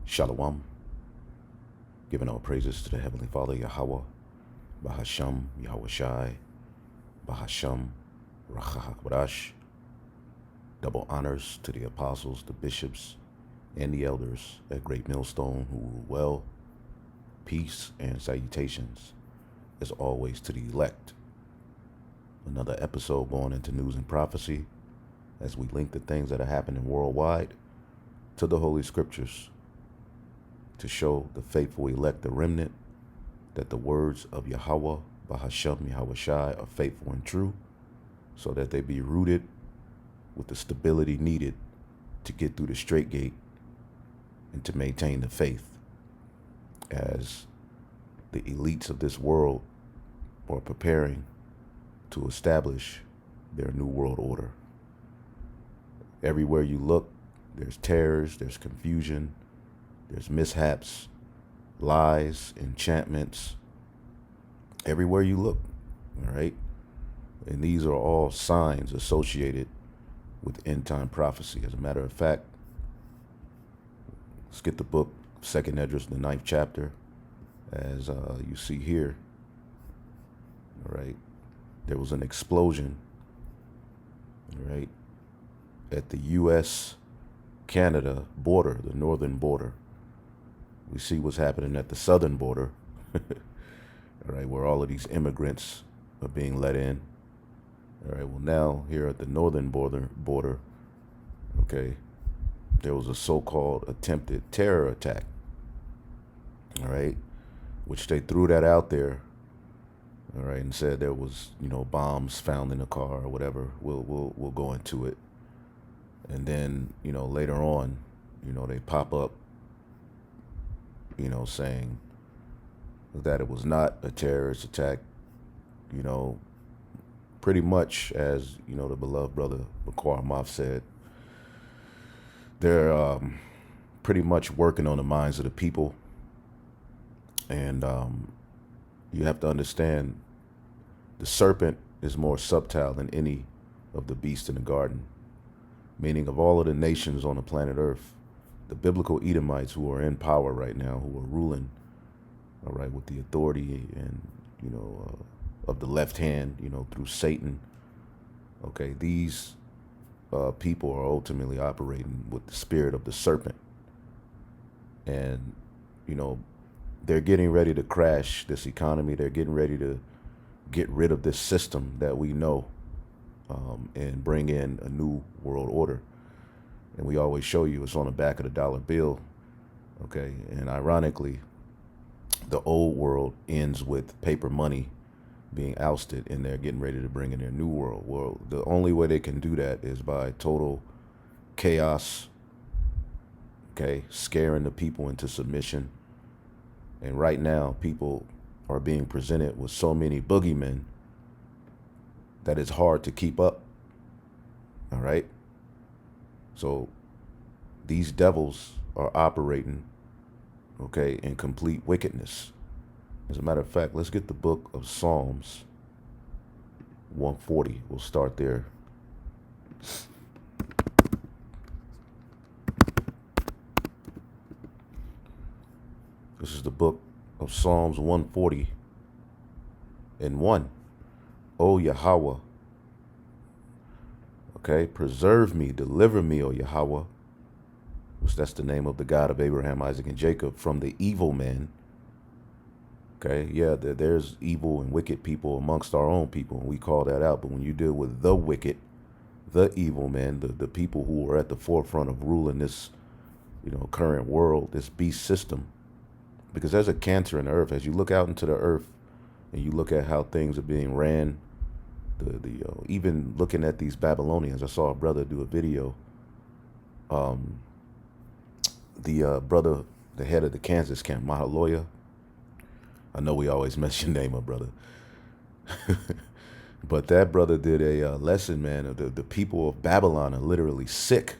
Shalom, giving all praises to the Heavenly Father, Yahweh, Bahasham, Yahweh Shai, Bahasham, Rachahakbadash. Double honors to the apostles, the bishops, and the elders at Great Millstone who rule well. Peace and salutations, as always, to the elect. Another episode going into news and prophecy as we link the things that are happening worldwide to the Holy Scriptures to show the faithful elect, the remnant, that the words of Yahweh, Bahasham, Yahweh Shai are faithful and true, so that they be rooted with the stability needed to get through the straight gate and to maintain the faith as the elites of this world are preparing to establish their new world order. Everywhere you look, there's terrors, there's confusion, there's mishaps, lies, enchantments, everywhere you look, all right? And these are all signs associated with end-time prophecy. As a matter of fact, let's get the book, 2nd Esdras, the 9th chapter, as you see here, all right? There was an explosion, all right, at the U.S.-Canada border, the northern border. We see what's happening at the southern border, all right, where all of these immigrants are being let in. All right, well, now here at the northern border, okay, there was a so-called attempted terror attack, all right, which they threw that out there, all right, and said there was, bombs found in the car or whatever. We'll go into it. And then, later on, they pop up, saying that it was not a terrorist attack, pretty much as, the beloved brother Bakwar Moff said, they're pretty much working on the minds of the people. And you have to understand, the serpent is more subtle than any of the beasts in the garden, meaning of all of the nations on the planet Earth, the biblical Edomites who are in power right now, who are ruling, all right, with the authority and, of the left hand, through Satan. Okay, these people are ultimately operating with the spirit of the serpent. And, they're getting ready to crash this economy. They're getting ready to get rid of this system that we know and bring in a new world order. And we always show you it's on the back of the dollar bill. Okay, and ironically, the old world ends with paper money being ousted, and they're getting ready to bring in their new world. Well, the only way they can do that is by total chaos, okay, scaring the people into submission. And right now, people are being presented with so many boogeymen that it's hard to keep up, all right? So these devils are operating, okay, in complete wickedness. As a matter of fact, let's get the book of Psalms 140. We'll start there. This is the book of Psalms 140 and 1. O Yahweh, okay, preserve me, deliver me, O Yahweh, which that's the name of the God of Abraham, Isaac, and Jacob, from the evil men. Okay, yeah, there's evil and wicked people amongst our own people, and we call that out. But when you deal with the wicked, the evil men, the people who are at the forefront of ruling this, current world, this beast system, because there's a cancer in the earth. As you look out into the earth and you look at how things are being ran, even looking at these Babylonians, I saw a brother do a video. The brother, the head of the Kansas camp, Mahaloya. I know we always mess your name up, brother. But that brother did a lesson, man. Of the people of Babylon are literally sick.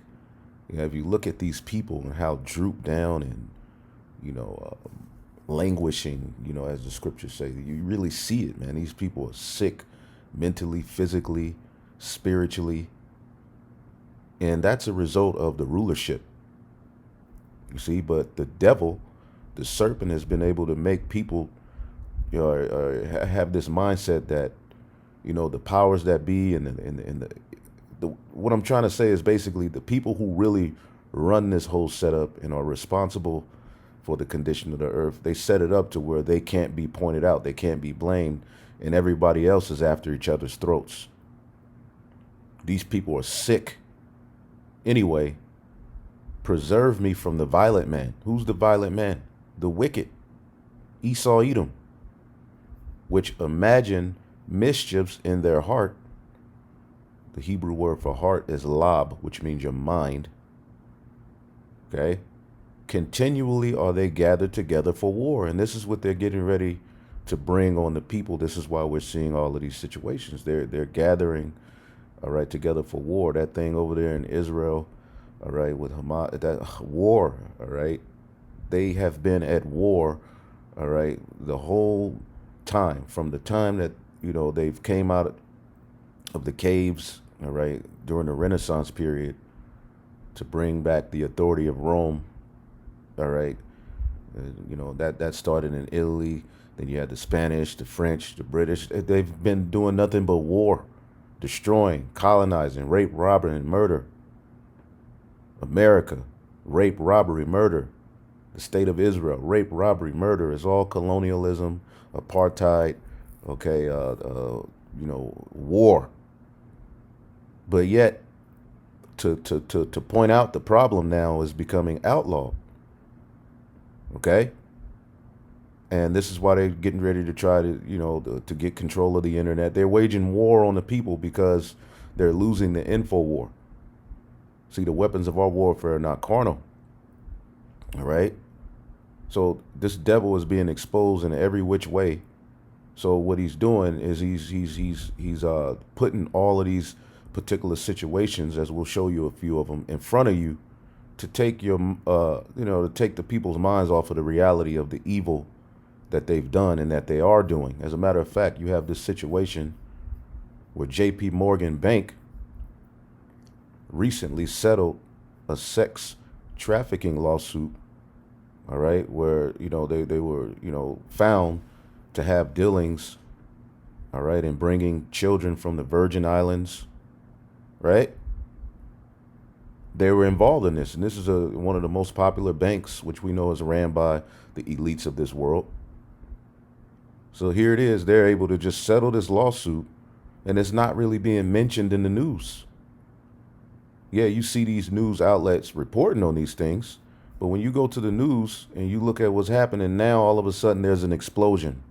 If you look at these people and how drooped down and, languishing, as the scriptures say, you really see it, man. These people are sick mentally, physically, spiritually. And that's a result of the rulership You see, but the devil, the serpent, has been able to make people, have this mindset that, the powers that be and the what I'm trying to say is basically the people who really run this whole setup and are responsible for the condition of the earth. They set it up to where they can't be pointed out, they can't be blamed, and everybody else is after each other's throats. These people are sick. Anyway, preserve me from the violent man. Who's the violent man? The wicked. Esau, Edom, which imagine mischiefs in their heart. The Hebrew word for heart is lab, which means your mind. Okay? Continually are they gathered together for war. And this is what they're getting ready to bring on the people. This is why we're seeing all of these situations. They're gathering, all right, together for war. That thing over there in Israel, all right, with Hamas, that war, all right. They have been at war, all right, the whole time, from the time that, they've came out of the caves, all right, during the Renaissance period, to bring back the authority of Rome, all right. That started in Italy. Then you had the Spanish, the French, the British. They've been doing nothing but war, destroying, colonizing, rape, robbery, and murder. America, rape, robbery, murder. The state of Israel, rape, robbery, murder is all colonialism, apartheid, okay, war. But yet, to point out the problem now is becoming outlawed. Okay? And this is why they're getting ready to try to, to get control of the internet. They're waging war on the people because they're losing the info war. See, the weapons of our warfare are not carnal. All right? So this devil is being exposed in every which way. So what he's doing is he's putting all of these particular situations, as we'll show you a few of them, in front of you to take to take the people's minds off of the reality of the evil that they've done and that they are doing. As a matter of fact, you have this situation where J.P. Morgan Bank recently settled a sex trafficking lawsuit, all right, where, they were, found to have dealings, all right, in bringing children from the Virgin Islands, right? They were involved in this, and this is one of the most popular banks, which we know is ran by the elites of this world. So here it is. They're able to just settle this lawsuit, and it's not really being mentioned in the news. Yeah, you see these news outlets reporting on these things, but when you go to the news and you look at what's happening now, all of a sudden there's an explosion.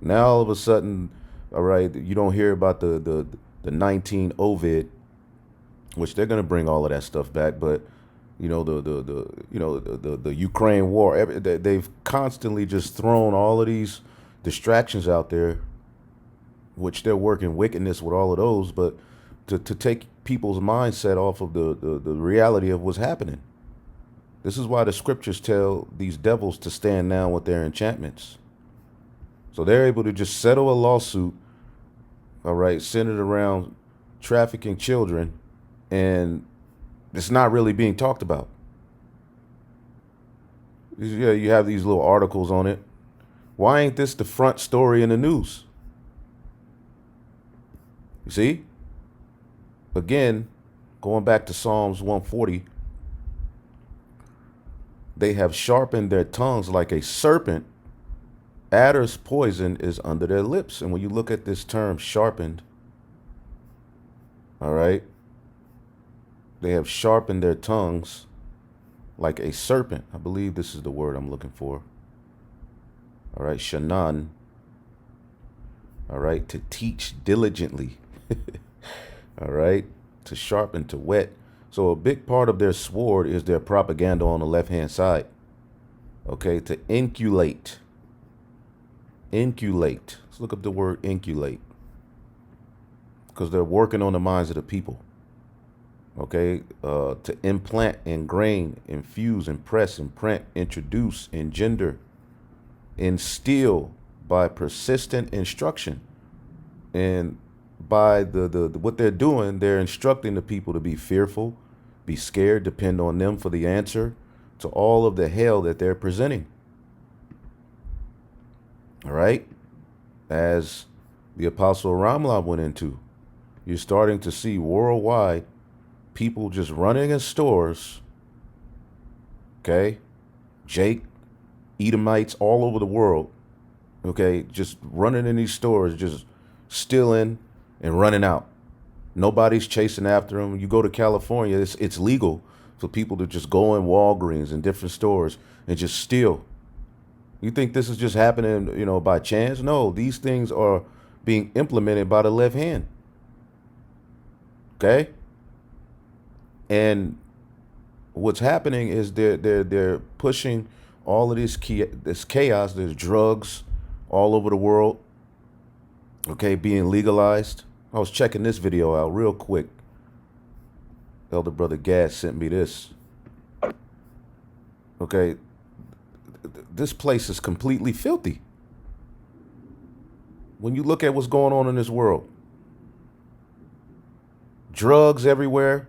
Now all of a sudden, all right, you don't hear about the 19 Ovid, which they're going to bring all of that stuff back, but the Ukraine war, they've constantly just thrown all of these distractions out there, which they're working wickedness with all of those, but to take people's mindset off of the reality of what's happening. This is why the scriptures tell these devils to stand down with their enchantments. So they're able to just settle a lawsuit, all right, centered around trafficking children, and it's not really being talked about. Yeah, you have these little articles on it. Why ain't this the front story in the news? You see? Again, going back to Psalms 140, they have sharpened their tongues like a serpent. Adder's poison is under their lips. And when you look at this term, sharpened, all right, they have sharpened their tongues like a serpent. I believe this is the word I'm looking for. All right, shanan. All right, to teach diligently. All right, to sharpen, to whet. So a big part of their sword is their propaganda on the left-hand side. Okay, to inculate. Inculate. Let's look up the word inculate, because they're working on the minds of the people. Okay, to implant, ingrain, infuse, impress, imprint, introduce, engender, instill by persistent instruction. And by the what they're doing, they're instructing the people to be fearful, be scared, depend on them for the answer, to all of the hell that they're presenting. All right? As the Apostle Ramla went into, you're starting to see worldwide people just running in stores, okay? Jake, Edomites all over the world, okay? Just running in these stores, just stealing and running out. Nobody's chasing after them. You go to California, it's legal for people to just go in Walgreens and different stores and just steal. You think this is just happening, you know, by chance? No, these things are being implemented by the left hand. Okay? And what's happening is they're pushing all of this chaos. There's drugs all over the world, okay, being legalized. I was checking this video out real quick. Elder Brother Gad sent me this. Okay, this place is completely filthy. When you look at what's going on in this world, drugs everywhere.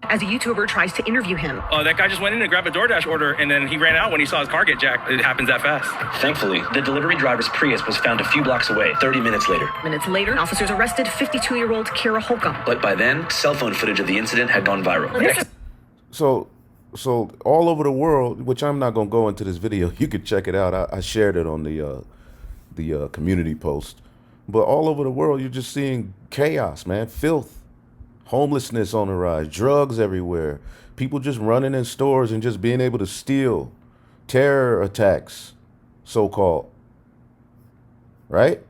As a YouTuber tries to interview him. That guy just went in and grabbed a DoorDash order, and then he ran out when he saw his car get jacked. It happens that fast. Thankfully, the delivery driver's Prius was found a few blocks away 30 minutes later. Minutes later, officers arrested 52-year-old Kara Holcomb. But by then, cell phone footage of the incident had gone viral. So all over the world, which I'm not going to go into this video. You could check it out. I shared it on the community post. But all over the world, you're just seeing chaos, man, filth. Homelessness on the rise, drugs everywhere, people just running in stores and just being able to steal, terror attacks, so-called, right?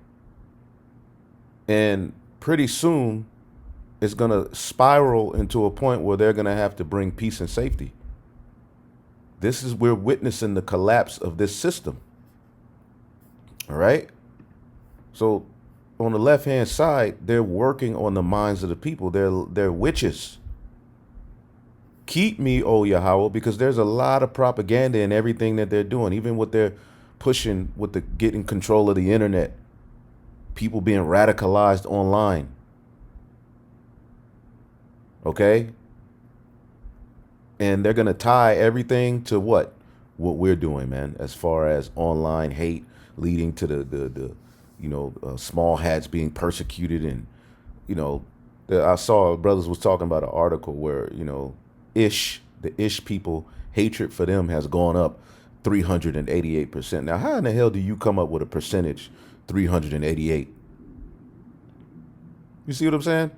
And pretty soon, it's going to spiral into a point where they're going to have to bring peace and safety. We're witnessing the collapse of this system, all right? So on the left-hand side, they're working on the minds of the people. They're witches. Keep me, O Yahweh, because there's a lot of propaganda in everything that they're doing, even what they're pushing with the getting control of the internet, people being radicalized online. Okay? And they're going to tie everything to what we're doing, man, as far as online hate leading to the small hats being persecuted. And, I saw brothers was talking about an article where, the Ish people, hatred for them has gone up 388%. Now, how in the hell do you come up with a percentage 388? You see what I'm saying?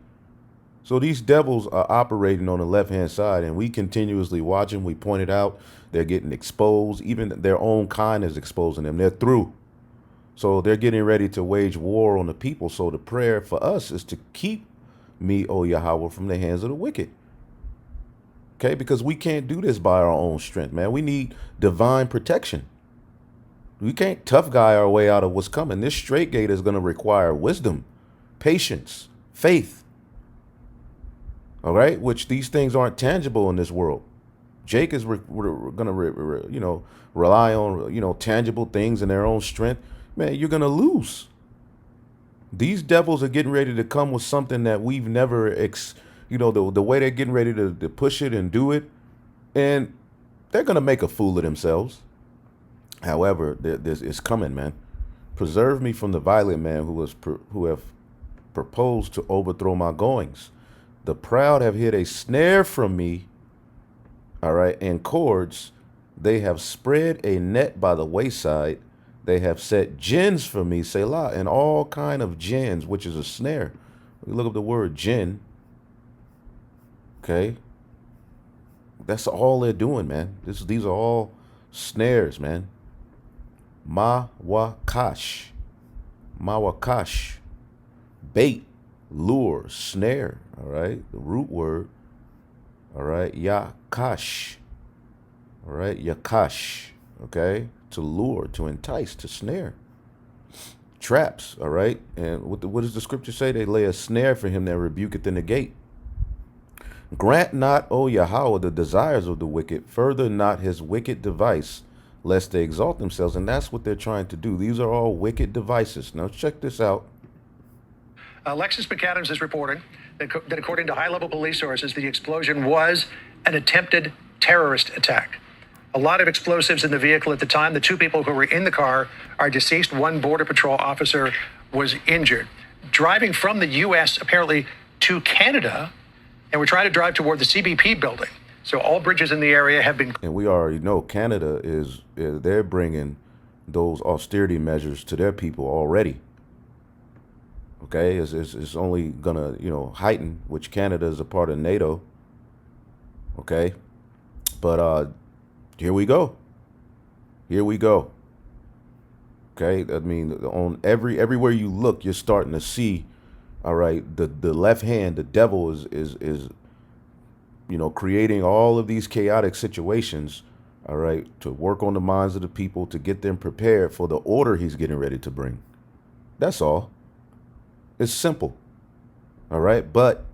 So these devils are operating on the left-hand side, and we continuously watch them. We point it out. They're getting exposed. Even their own kind is exposing them. They're through. So they're getting ready to wage war on the people. So the prayer for us is to keep me, O Yahweh, from the hands of the wicked. Okay, because we can't do this by our own strength, man. We need divine protection. We can't tough guy our way out of what's coming. This straight gate is going to require wisdom, patience, faith. All right, which these things aren't tangible in this world. Jake is going to, rely on, tangible things in their own strength. Man, you're going to lose. These devils are getting ready to come with something that we've never, the way they're getting ready to push it and do it. And they're going to make a fool of themselves. However, this is coming, man. Preserve me from the violent man who have proposed to overthrow my goings. The proud have hid a snare from me, all right, and cords. They have spread a net by the wayside. They have set gins for me, Selah, and all kind of gins, which is a snare. We look up the word gin. Okay. That's all they're doing, man. These are all snares, man. Mawakash. Bait, lure, snare. All right. The root word. All right. Yakash. All right. Yakash. Okay. To lure, to entice, to snare. Traps. All right. And what does the scripture say? They lay a snare for him that rebuketh in the gate. Grant not, O Yahweh, the desires of the wicked, further not his wicked device, lest they exalt themselves. And that's what they're trying to do. These are all wicked devices. Now check this out. Alexis McAdams is reporting that according to high-level police sources, the explosion was an attempted terrorist attack. A lot of explosives in the vehicle at the time. The two people who were in the car are deceased. One Border Patrol officer was injured. Driving from the U.S. apparently to Canada, and we're trying to drive toward the CBP building. So all bridges in the area have been. And we already know Canada they're bringing those austerity measures to their people already. Okay, it's only gonna heighten, which Canada is a part of NATO. Okay, but here we go. Okay, I mean, on everywhere you look, you're starting to see. All right, the left hand, the devil is creating all of these chaotic situations. All right, to work on the minds of the people, to get them prepared for the order he's getting ready to bring. That's all. It's simple. All right, but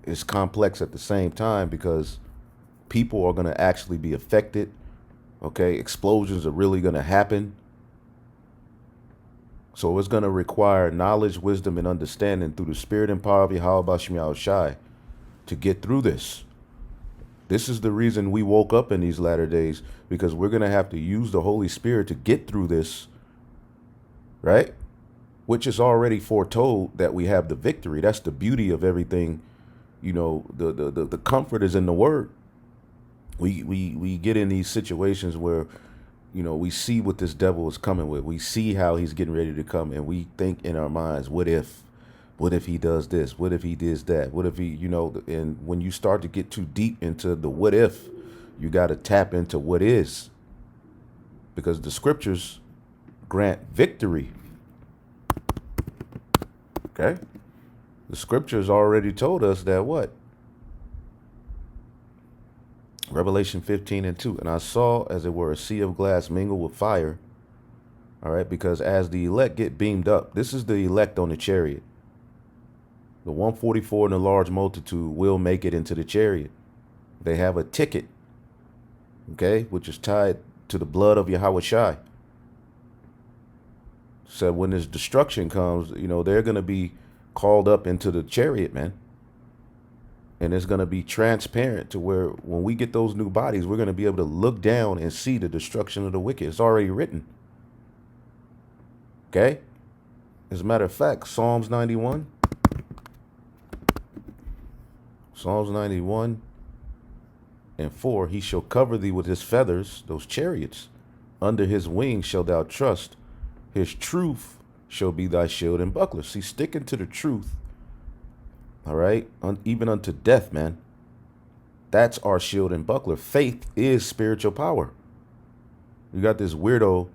it's complex at the same time because people are going to actually be affected. Okay, explosions are really going to happen. So it's going to require knowledge, wisdom, and understanding through the spirit and power of Yahweh Shemiah Shai to get through this. This is the reason we woke up in these latter days, because we're going to have to use the Holy Spirit to get through this, right? Which is already foretold that we have the victory. That's the beauty of everything. The comfort is in the word. We get in these situations where, we see what this devil is coming with. We see how he's getting ready to come, and we think in our minds, what if he does this? What if he does that? What if he, and when you start to get too deep into the what if, you got to tap into what is, because the scriptures grant victory. Okay? The scriptures already told us that what? Revelation 15:2. And I saw, as it were, a sea of glass mingled with fire. All right, because as the elect get beamed up, this is the elect on the chariot. The 144 and the large multitude will make it into the chariot. They have a ticket, okay, which is tied to the blood of Yahweh Shai. So when this destruction comes, they're going to be called up into the chariot, man. And it's going to be transparent to where when we get those new bodies, we're going to be able to look down and see the destruction of the wicked. It's already written. Okay? As a matter of fact, Psalms 91. Psalms 91:4. He shall cover thee with his feathers, those chariots. Under his wings shalt thou trust. His truth shall be thy shield and buckler. See, sticking to the truth. All right, even unto death, man. That's our shield and buckler. Faith is spiritual power. You got this weirdo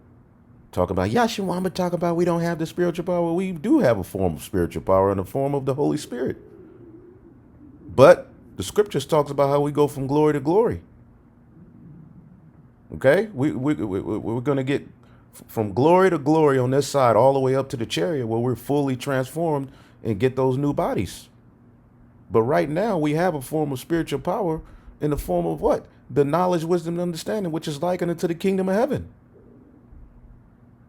talking about, Yahshua talking about we don't have the spiritual power. We do have a form of spiritual power in the form of the Holy Spirit. But the scriptures talks about how we go from glory to glory. Okay, we're going to get from glory to glory on this side all the way up to the chariot where we're fully transformed and get those new bodies. But right now we have a form of spiritual power in the form of what? The knowledge, wisdom, and understanding, which is likened unto the kingdom of heaven.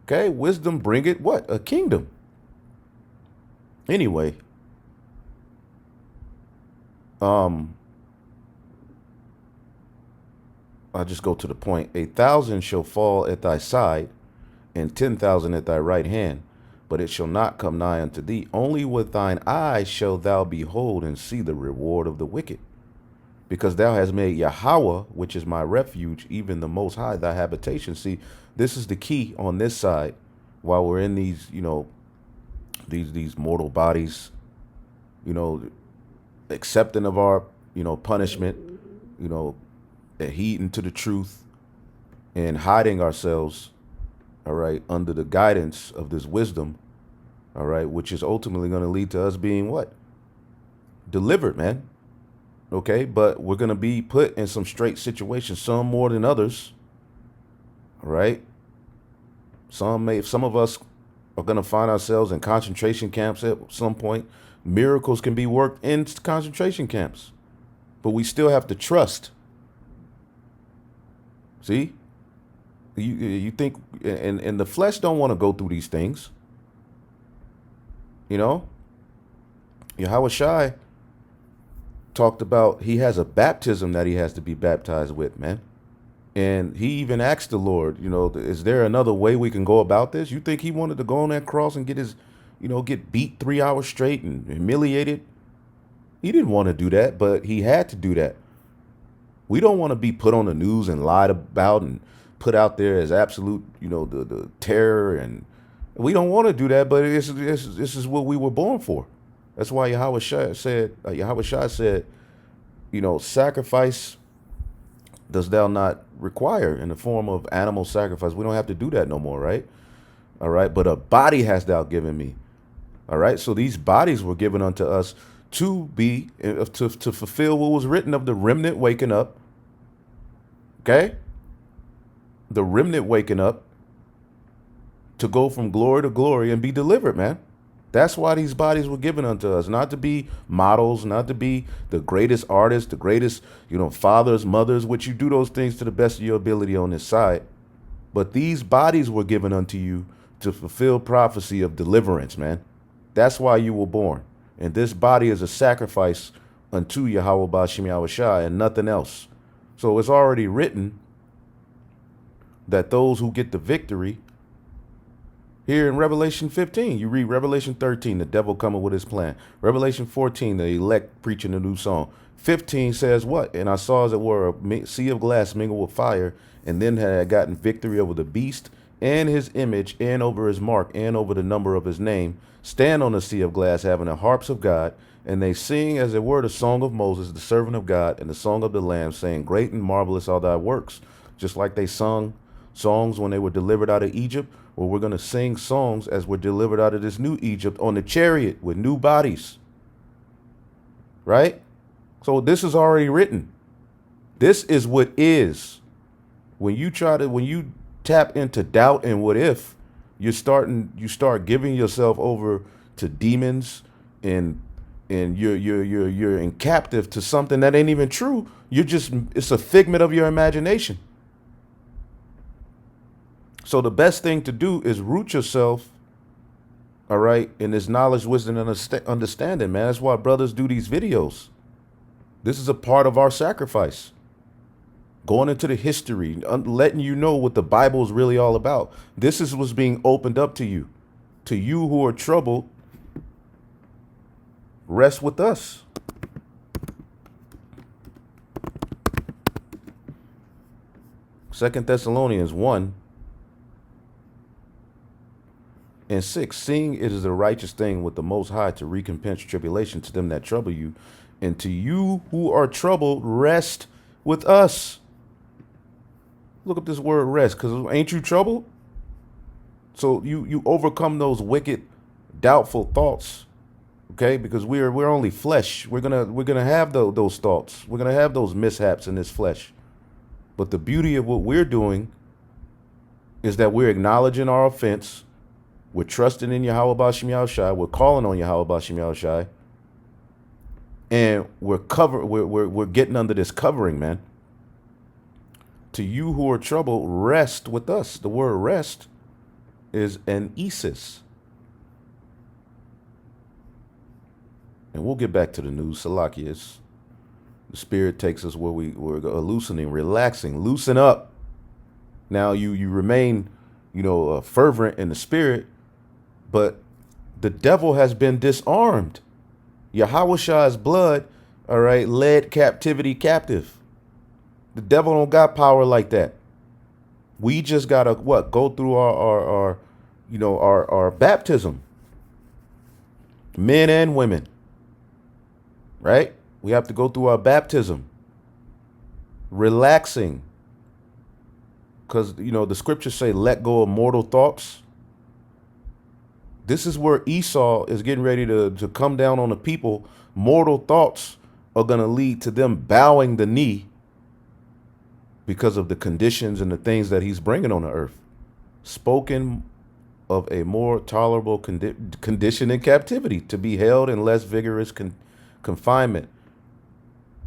Okay, wisdom bringeth what? A kingdom. Anyway, I'll just go to the point. 1,000 shall fall at thy side, and 10,000 at thy right hand, but it shall not come nigh unto thee. Only with thine eyes shalt thou behold and see the reward of the wicked. Because thou hast made Yahweh, which is my refuge, even the Most High, thy habitation. See, this is the key on this side. While we're in these, these mortal bodies, accepting of our, punishment, adhering to the truth and hiding ourselves, all right, under the guidance of this wisdom, all right, which is ultimately going to lead to us being what? Delivered, man. Okay, but we're going to be put in some straight situations, some more than others, all right? Some of us are going to find ourselves in concentration camps at some point. Miracles can be worked in concentration camps, but we still have to trust. See? You think, and the flesh don't want to go through these things. Yahweh Shai talked about he has a baptism that he has to be baptized with, man. And he even asked the Lord, is there another way we can go about this? You think he wanted to go on that cross and get beat 3 hours straight and humiliated? He didn't want to do that, but he had to do that. We don't want to be put on the news and lied about and put out there as absolute, the terror. And we don't want to do that, but this is what we were born for. That's why Yahweh Shai said, sacrifice does thou not require in the form of animal sacrifice. We don't have to do that no more, right? All right. But a body hast thou given me. All right. So these bodies were given unto us to fulfill what was written of the remnant waking up. Okay. The remnant waking up to go from glory to glory and be delivered, man. That's why these bodies were given unto us, not to be models, not to be the greatest artists, the greatest, fathers, mothers, which you do those things to the best of your ability on this side. But these bodies were given unto you to fulfill prophecy of deliverance, man. That's why you were born. And this body is a sacrifice unto Yahweh Ba'Shem Yahweh Shai and nothing else. So it's already written that those who get the victory, here in Revelation 15, you read Revelation 13, the devil coming with his plan. Revelation 14, the elect preaching a new song. 15 says what? And I saw as it were a sea of glass mingled with fire, and then had gotten victory over the beast and his image and over his mark and over the number of his name, stand on the sea of glass having the harps of God, and they sing as it were the song of Moses, the servant of God, and the song of the Lamb, saying, great and marvelous are thy works. Just like they sung songs when they were delivered out of Egypt. Well, we're going to sing songs as we're delivered out of this new Egypt on the chariot with new bodies. Right? So this is already written. This is what is. When you tap into doubt and what if, you start giving yourself over to demons and you're in captive to something that ain't even true. It's a figment of your imagination. So the best thing to do is root yourself, all right, in this knowledge, wisdom, and understanding, man. That's why brothers do these videos. This is a part of our sacrifice. Going into the history, letting you know what the Bible is really all about. This is what's being opened up to you. To you who are troubled, rest with us. Second Thessalonians 1 and 6, seeing it is a righteous thing with the Most High to recompense tribulation to them that trouble you, and to you who are troubled, rest with us. Look up this word rest, because ain't you troubled? So you overcome those wicked, doubtful thoughts, okay? Because we're only flesh. We're gonna have those thoughts. We're gonna have those mishaps in this flesh. But the beauty of what we're doing is that we're acknowledging our offense. We're trusting in Yahweh Ba'Shem Yahweh Shai. We're calling on Yahweh Ba'Shem Yahweh Shai. And we're getting under this covering, man. To you who are troubled, rest with us. The word rest is an esis. And we'll get back to the news. Salakias. The Spirit takes us where we're loosening, relaxing, loosen up. Now you remain, fervent in the Spirit, but the devil has been disarmed. Yahweh Shai's blood, all right, led captivity captive. The devil don't got power like that. We just gotta go through our baptism. Men and women, right? We have to go through our baptism. Relaxing. Because, the scriptures say, let go of mortal thoughts. This is where Esau is getting ready to come down on the people. Mortal thoughts are going to lead to them bowing the knee because of the conditions and the things that he's bringing on the earth. Spoken of a more tolerable condition in captivity, to be held in less vigorous confinement.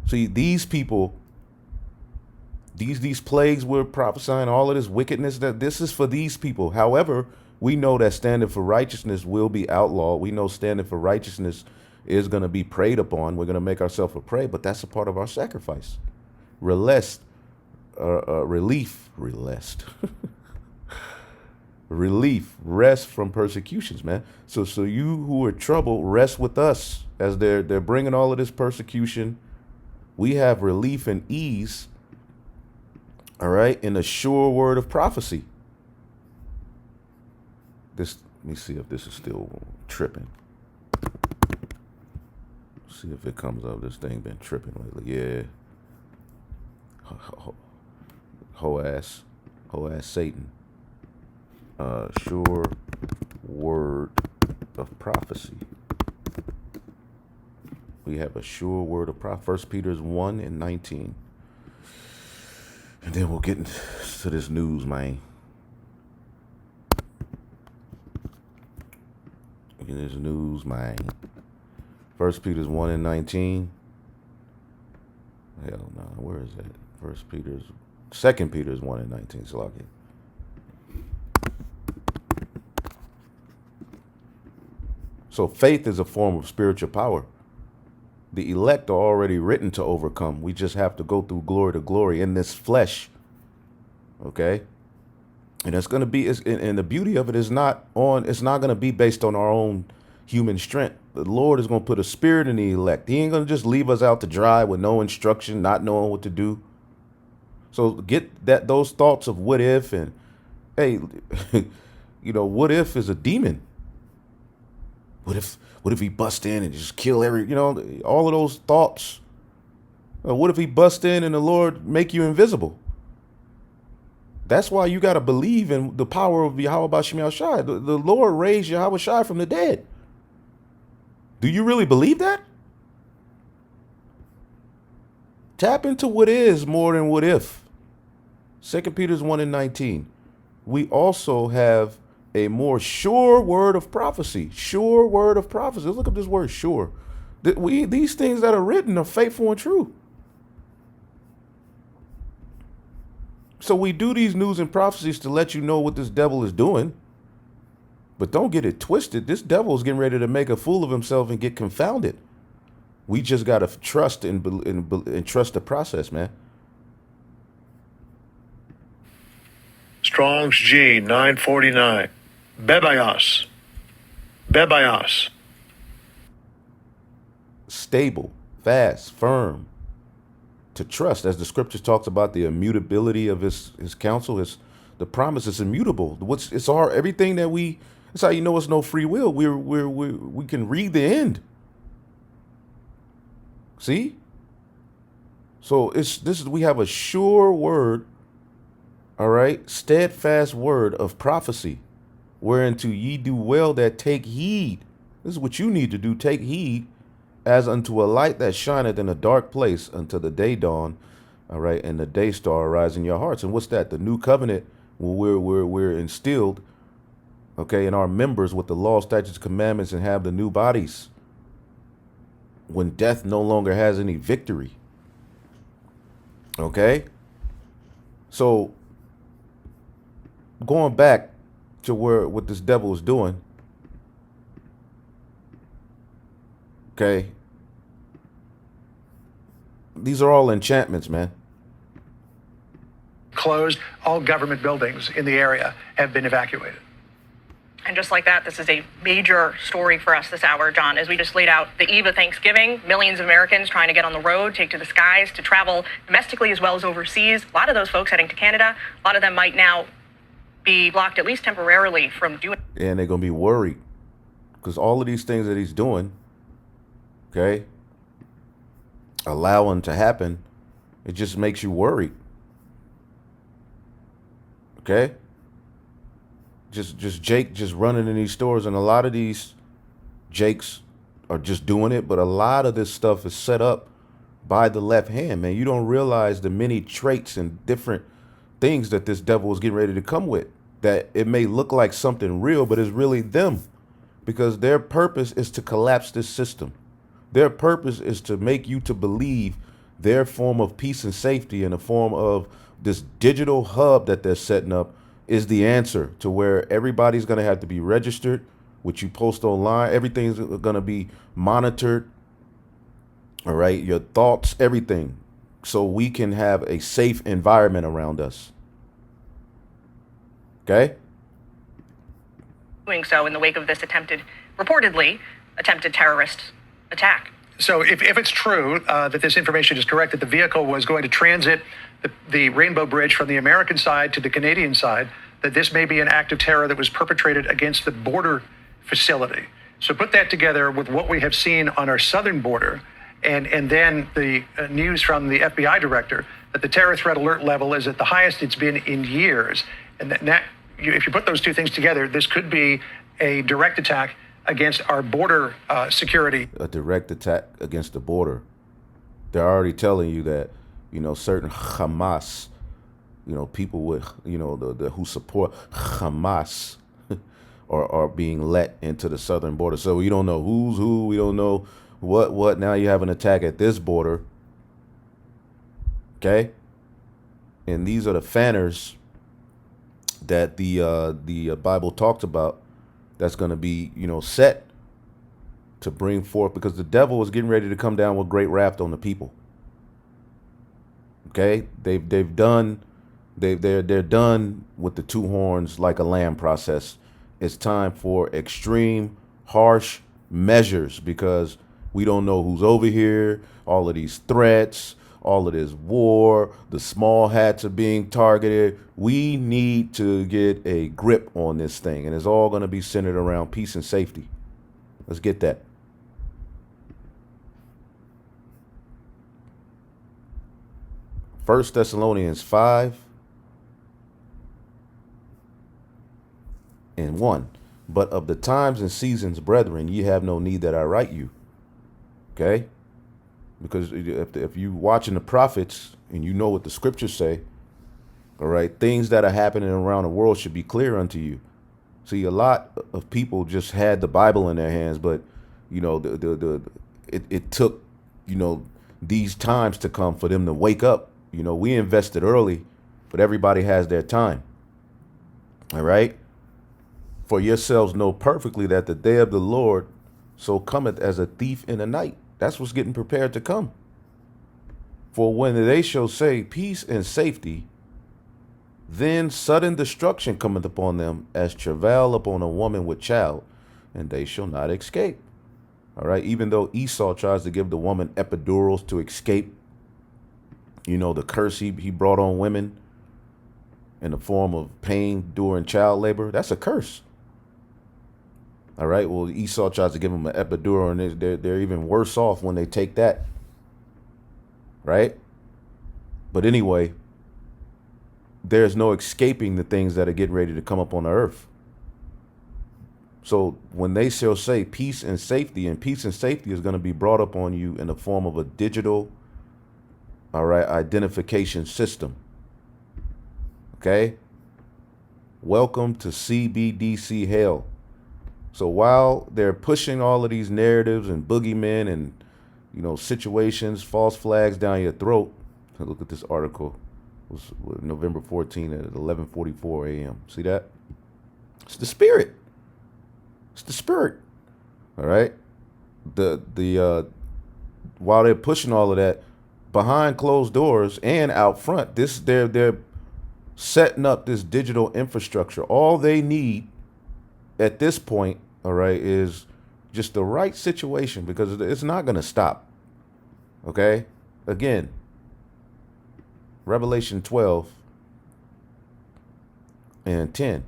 See, these people, these plagues we're prophesying, all of this wickedness, that this is for these people. However, we know that standing for righteousness will be outlawed. We know standing for righteousness is going to be preyed upon. We're going to make ourselves a prey, but that's a part of our sacrifice. Relief, relief, rest from persecutions, man. So you who are troubled, rest with us as they're bringing all of this persecution. We have relief and ease, all right, in a sure word of prophecy. Let me see if this is still tripping. See if it comes up. This thing been tripping lately. Yeah. Ho ass Satan. Sure word of prophecy. We have a sure word of prophecy. 1 Peter 1:19. And then we'll get into this news, man. In this news, man. 1 Peter 1:19. Hell no, where is that? 2 Peter 1:19. So okay. So faith is a form of spiritual power. The elect are already written to overcome. We just have to go through glory to glory in this flesh. Okay? And it's going to be, and the beauty of it is it's not going to be based on our own human strength. The Lord is going to put a spirit in the elect. He ain't going to just leave us out to dry with no instruction, not knowing what to do. So get those thoughts of what if, and hey, what if is a demon? What if he bust in and just kill all of those thoughts? What if he bust in and the Lord make you invisible? That's why you got to believe in the power of Yahweh Bashim Yahushai. The Lord raised Yahweh Shai from the dead. Do you really believe that? Tap into what is more than what if. 2 Peter 1:19. We also have a more sure word of prophecy. Sure word of prophecy. Let's look up this word sure. These things that are written are faithful and true. So we do these news and prophecies to let you know what this devil is doing. But don't get it twisted. This devil is getting ready to make a fool of himself and get confounded. We just got to trust and trust the process, man. Strong's G 949. Bebayos. Bebayos. Stable, fast, firm. To trust, as the scripture talks about the immutability of his counsel, the promise is immutable. Everything that that's how you know it's no free will. We can read the end. See? So we have a sure word, all right, steadfast word of prophecy, whereunto ye do well that take heed. This is what you need to do. Take heed as unto a light that shineth in a dark place until the day dawn, all right, and the day star arise in your hearts. And what's that? The new covenant, where we're instilled, okay, in our members with the law, statutes, commandments, and have the new bodies. When death no longer has any victory. Okay? So, going back to what this devil is doing, okay, these are all enchantments, man. Closed. All government buildings in the area have been evacuated. And just like that, this is a major story for us this hour, John. As we just laid out the eve of Thanksgiving, millions of Americans trying to get on the road, take to the skies, to travel domestically as well as overseas. A lot of those folks heading to Canada. A lot of them might now be blocked, at least temporarily, from doing. And they're going to be worried because all of these things that he's doing, okay, allowing to happen, it just makes you worried. Okay? Just Jake just running in these stores, and a lot of these Jakes are just doing it, but a lot of this stuff is set up by the left hand, man. You don't realize the many traits and different things that this devil is getting ready to come with, that it may look like something real, but it's really them, because their purpose is to collapse this system. Their purpose is to make you to believe their form of peace and safety in the form of this digital hub that they're setting up is the answer to where everybody's going to have to be registered, What you post online, everything's going to be monitored. All right. Your thoughts, everything. So we can have a safe environment around us. Okay. Doing so in the wake of this reportedly attempted terrorist attack. So if it's true that this information is correct, that the vehicle was going to transit the Rainbow Bridge from the American side to the Canadian side, that this may be an act of terror that was perpetrated against the border facility. So put that together with what we have seen on our southern border, and then the news from the FBI director that the terror threat alert level is at the highest it's been in years. And that if you put those two things together, this could be a direct attack against our border security. A direct attack against the border. They're already telling you that, certain Hamas, people with, who support Hamas are being let into the southern border. So we don't know who's who. We don't know what. Now you have an attack at this border. Okay. And these are the fanners that the Bible talked about. That's going to be, set to bring forth, because the devil is getting ready to come down with great wrath on the people. Okay, they're done with the two horns like a lamb process. It's time for extreme, harsh measures, because we don't know who's over here. All of these threats, all of this war, the small hats are being targeted. We need to get a grip on this thing, and it's all going to be centered around peace and safety. Let's get that. First Thessalonians 5:1. But of the times and seasons, brethren, ye have no need that I write you. Okay? Because if you watching the prophets and you know what the scriptures say, all right, things that are happening around the world should be clear unto you. See, a lot of people just had the Bible in their hands, but it took these times to come for them to wake up. We invested early, but everybody has their time. All right. For yourselves know perfectly that the day of the Lord so cometh as a thief in the night. That's what's getting prepared to come. For when they shall say peace and safety, then sudden destruction cometh upon them as travail upon a woman with child, and they shall not escape. All right. Even though Esau tries to give the woman epidurals to escape, the curse he brought on women in the form of pain during child labor, that's a curse. All right. Well, Esau tries to give them an epidural, and they're even worse off when they take that. Right. But anyway, there's no escaping the things that are getting ready to come up on the earth. So when they shall say peace and safety is going to be brought up on you in the form of a digital, all right, identification system. Okay. Welcome to CBDC hell. So while they're pushing all of these narratives and boogeymen and, situations, false flags down your throat, look at this article. It was November 14th at 11:44 a.m. See that? It's the spirit. It's the spirit. All right. While they're pushing all of that behind closed doors and out front, they're setting up this digital infrastructure. All they need at this point, all right, is just the right situation, because it's not going to stop. Okay. Again, Revelation 12:10.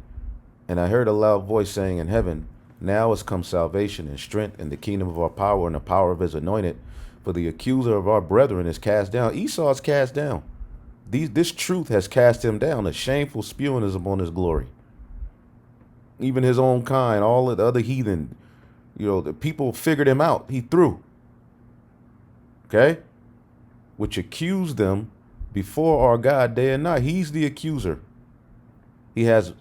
And I heard a loud voice saying in heaven, now has come salvation and strength and the kingdom of our power and the power of his anointed. For the accuser of our brethren is cast down. Esau is cast down. This truth has cast him down. A shameful spewing is upon his glory. Even his own kind, all of the other heathen, the people figured him out. He threw. Okay? Which accused them before our God day and night. He's the accuser. He has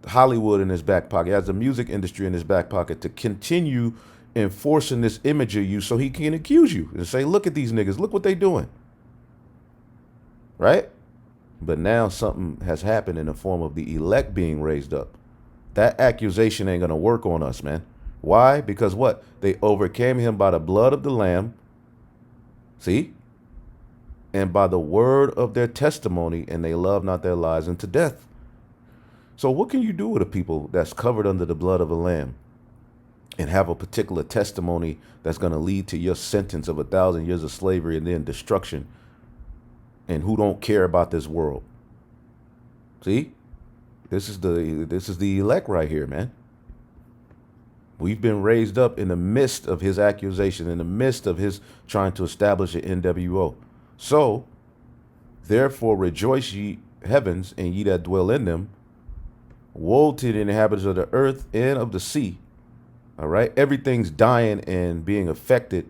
Hollywood in his back pocket. He has the music industry in his back pocket to continue enforcing this image of you so he can accuse you and say, look at these niggas. Look what they doing. Right? But now something has happened in the form of the elect being raised up. That accusation ain't going to work on us, man. Why? Because what? They overcame him by the blood of the Lamb. See? And by the word of their testimony, and they love not their lives unto death. So what can you do with a people that's covered under the blood of the Lamb and have a particular testimony that's going to lead to your sentence of 1,000 years of slavery and then destruction, and who don't care about this world? See? This is the elect right here, man. We've been raised up in the midst of his accusation, in the midst of his trying to establish an NWO. So, therefore, rejoice ye heavens, and ye that dwell in them. Woe to the inhabitants of the earth and of the sea. All right? Everything's dying and being affected,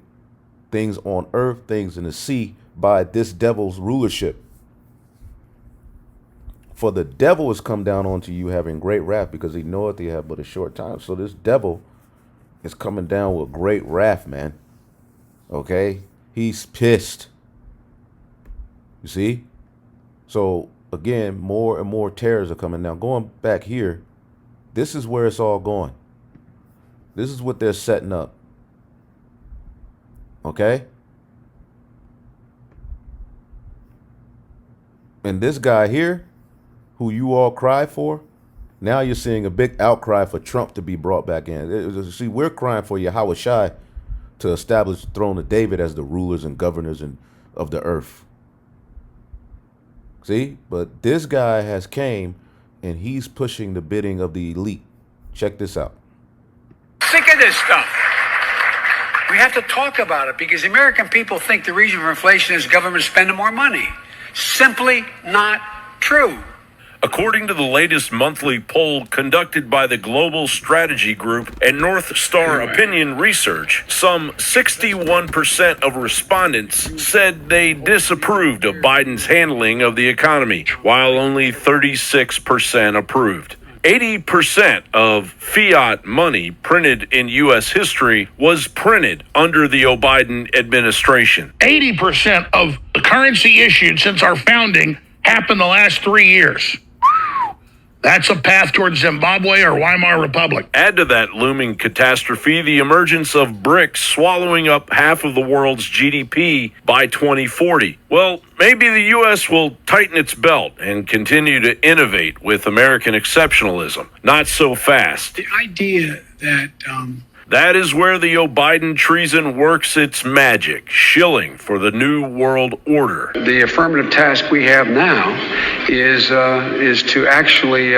things on earth, things in the sea, by this devil's rulership. For the devil has come down onto you having great wrath, because he knoweth he have but a short time. So this devil is coming down with great wrath, man. Okay? He's pissed. You see? So, again, more and more terrors are coming. Now, going back here, this is where it's all going. This is what they're setting up. Okay? And this guy here, who you all cry for, now you're seeing a big outcry for Trump to be brought back in. See, we're crying for Yahweh Shai to establish the throne of David as the rulers and governors of the earth. See? But this guy has came, and he's pushing the bidding of the elite. Check this out. Sick of this stuff. We have to talk about it because the American people think the reason for inflation is government spending more money. Simply not true. According to the latest monthly poll conducted by the Global Strategy Group and North Star Opinion Research, some 61% of respondents said they disapproved of Biden's handling of the economy, while only 36% approved. 80% of fiat money printed in U.S. history was printed under the Biden administration. 80% of the currency issued since our founding happened the last 3 years. That's a path towards Zimbabwe or Weimar Republic. Add to that looming catastrophe the emergence of BRICS swallowing up half of the world's GDP by 2040. Well, maybe the U.S. will tighten its belt and continue to innovate with American exceptionalism. Not so fast. The idea that That is where the Biden treason works its magic, shilling for the new world order. the affirmative task we have now is to actually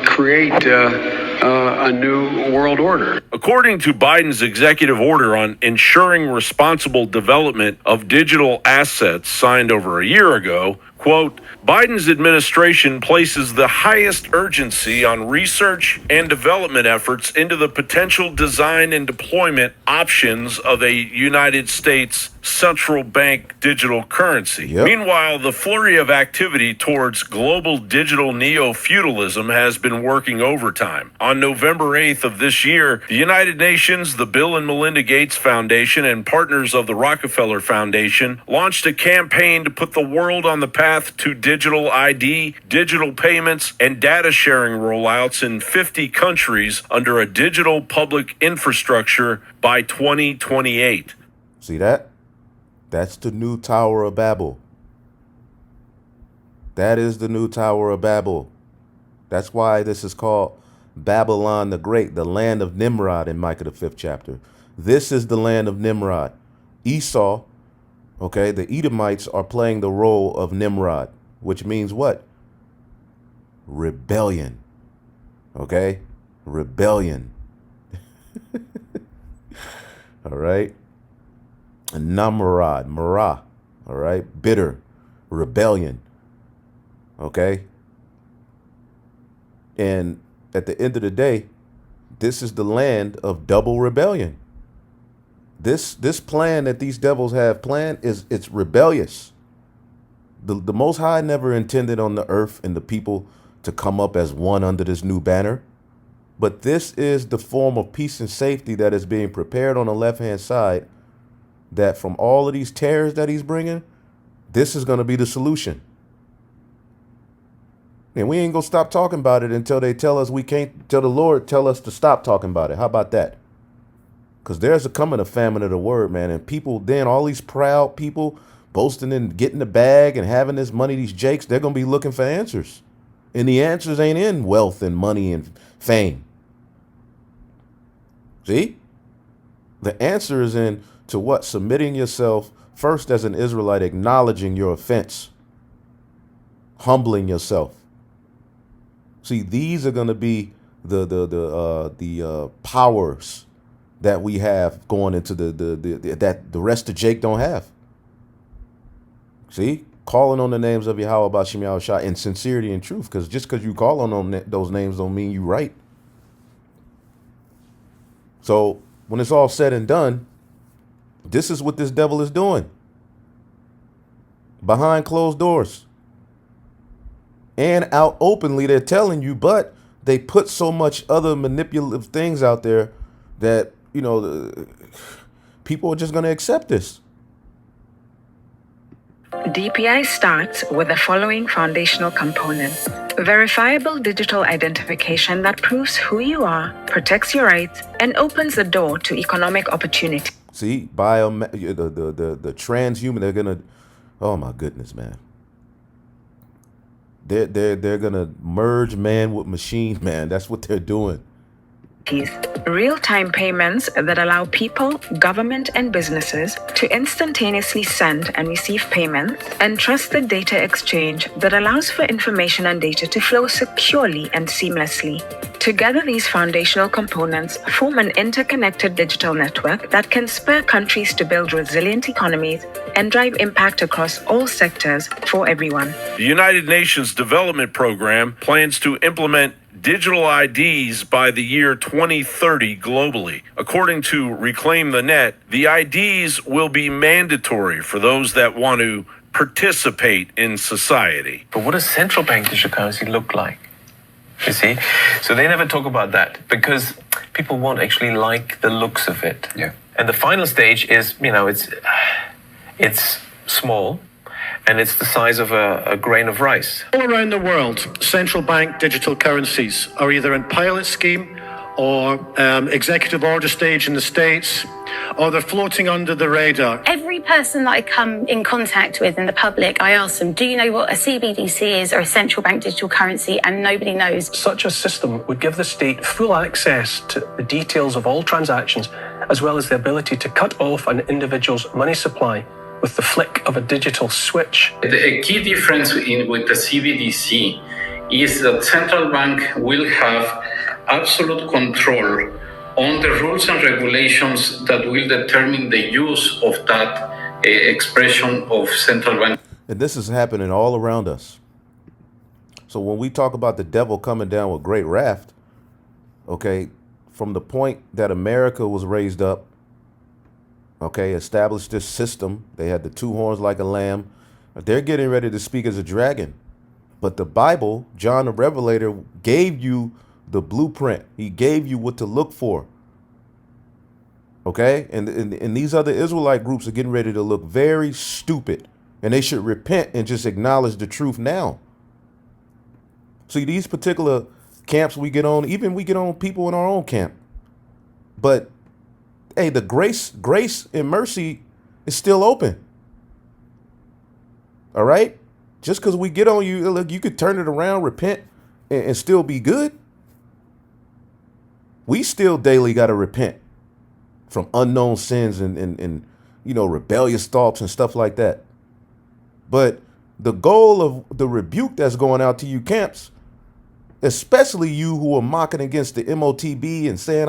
create a new world order. According to Biden's executive order on ensuring responsible development of digital assets signed over a year ago, quote, Biden's administration places the highest urgency on research and development efforts into the potential design and deployment options of a United States central bank digital currency. Yep. Meanwhile, the flurry of activity towards global digital neo-feudalism has been working overtime. On November 8th of this year, the United Nations, the Bill and Melinda Gates Foundation, and partners of the Rockefeller Foundation launched a campaign to put the world on the path to digital ID, digital payments, and data sharing rollouts in 50 countries under a digital public infrastructure by 2028. See that? That's the new Tower of Babel. That is the new Tower of Babel. That's why this is called Babylon the Great, the land of Nimrod in Micah the 5th chapter. This is the land of Nimrod. Esau, okay, the Edomites are playing the role of Nimrod, which means what? Rebellion. Okay? Rebellion. All right? Namrod, Marah, all right? Bitter, rebellion, okay? And at the end of the day, this is the land of double rebellion. This plan that these devils have planned it's rebellious. The Most High never intended on the earth and the people to come up as one under this new banner. But this is the form of peace and safety that is being prepared on the left-hand side, that from all of these terrors that he's bringing, this is going to be the solution. And we ain't gonna stop talking about it until they tell us we can't, till the Lord tell us to stop talking about it. How about that? Because there's a coming a famine of the word, man. And people, then all these proud people boasting and getting the bag and having this money, these jakes, they're gonna be looking for answers. And the answers ain't in wealth and money and fame. See? The answer is in to what? Submitting yourself first as an Israelite, acknowledging your offense, humbling yourself. See, these are going to be the powers that we have going into that the rest of Jake don't have. See, calling on the names of Yahweh Bashim Yahushua in sincerity and truth, because just because you call on those names don't mean you right. So when it's all said and done, this is what this devil is doing behind closed doors and out openly. They're telling you, but they put so much other manipulative things out there that, you know, people are just going to accept this. DPI starts with the following foundational components: verifiable digital identification that proves who you are, protects your rights, and opens the door to economic opportunity. See, the transhuman, they're gonna, oh my goodness, man. They're gonna merge man with machine, man. That's what they're doing. Real-time payments that allow people, government, and businesses to instantaneously send and receive payments, and trusted data exchange that allows for information and data to flow securely and seamlessly. Together, these foundational components form an interconnected digital network that can spur countries to build resilient economies and drive impact across all sectors for everyone. The United Nations Development Program plans to implement digital IDs by the year 2030 globally. According to Reclaim the Net, the IDs will be mandatory for those that want to participate in society. But what does central bank digital currency look like? You see? So they never talk about that because people won't actually like the looks of it. Yeah. And the final stage is, you know, it's small, and it's the size of a grain of rice. All around the world, central bank digital currencies are either in pilot scheme or executive order stage in the States, or they're floating under the radar. Every person that I come in contact with in the public, I ask them, do you know what a CBDC is or a central bank digital currency? And nobody knows. Such a system would give the state full access to the details of all transactions, as well as the ability to cut off an individual's money supply with the flick of a digital switch. The key difference with the CBDC is that central bank will have absolute control on the rules and regulations that will determine the use of that expression of central bank. And this is happening all around us. So when we talk about the devil coming down with great wrath, okay, from the point that America was raised up, okay, established this system. They had the two horns like a lamb. They're getting ready to speak as a dragon. But the Bible, John the Revelator, gave you the blueprint. He gave you what to look for. Okay? And these other Israelite groups are getting ready to look very stupid. And they should repent and just acknowledge the truth now. See, these particular camps we get on, even we get on people in our own camp. But hey, the grace and mercy is still open. All right? Just because we get on you, look, you could turn it around, repent, and still be good. We still daily got to repent from unknown sins and you know, rebellious thoughts and stuff like that. But the goal of the rebuke that's going out to you camps, especially you who are mocking against the MOTB and saying,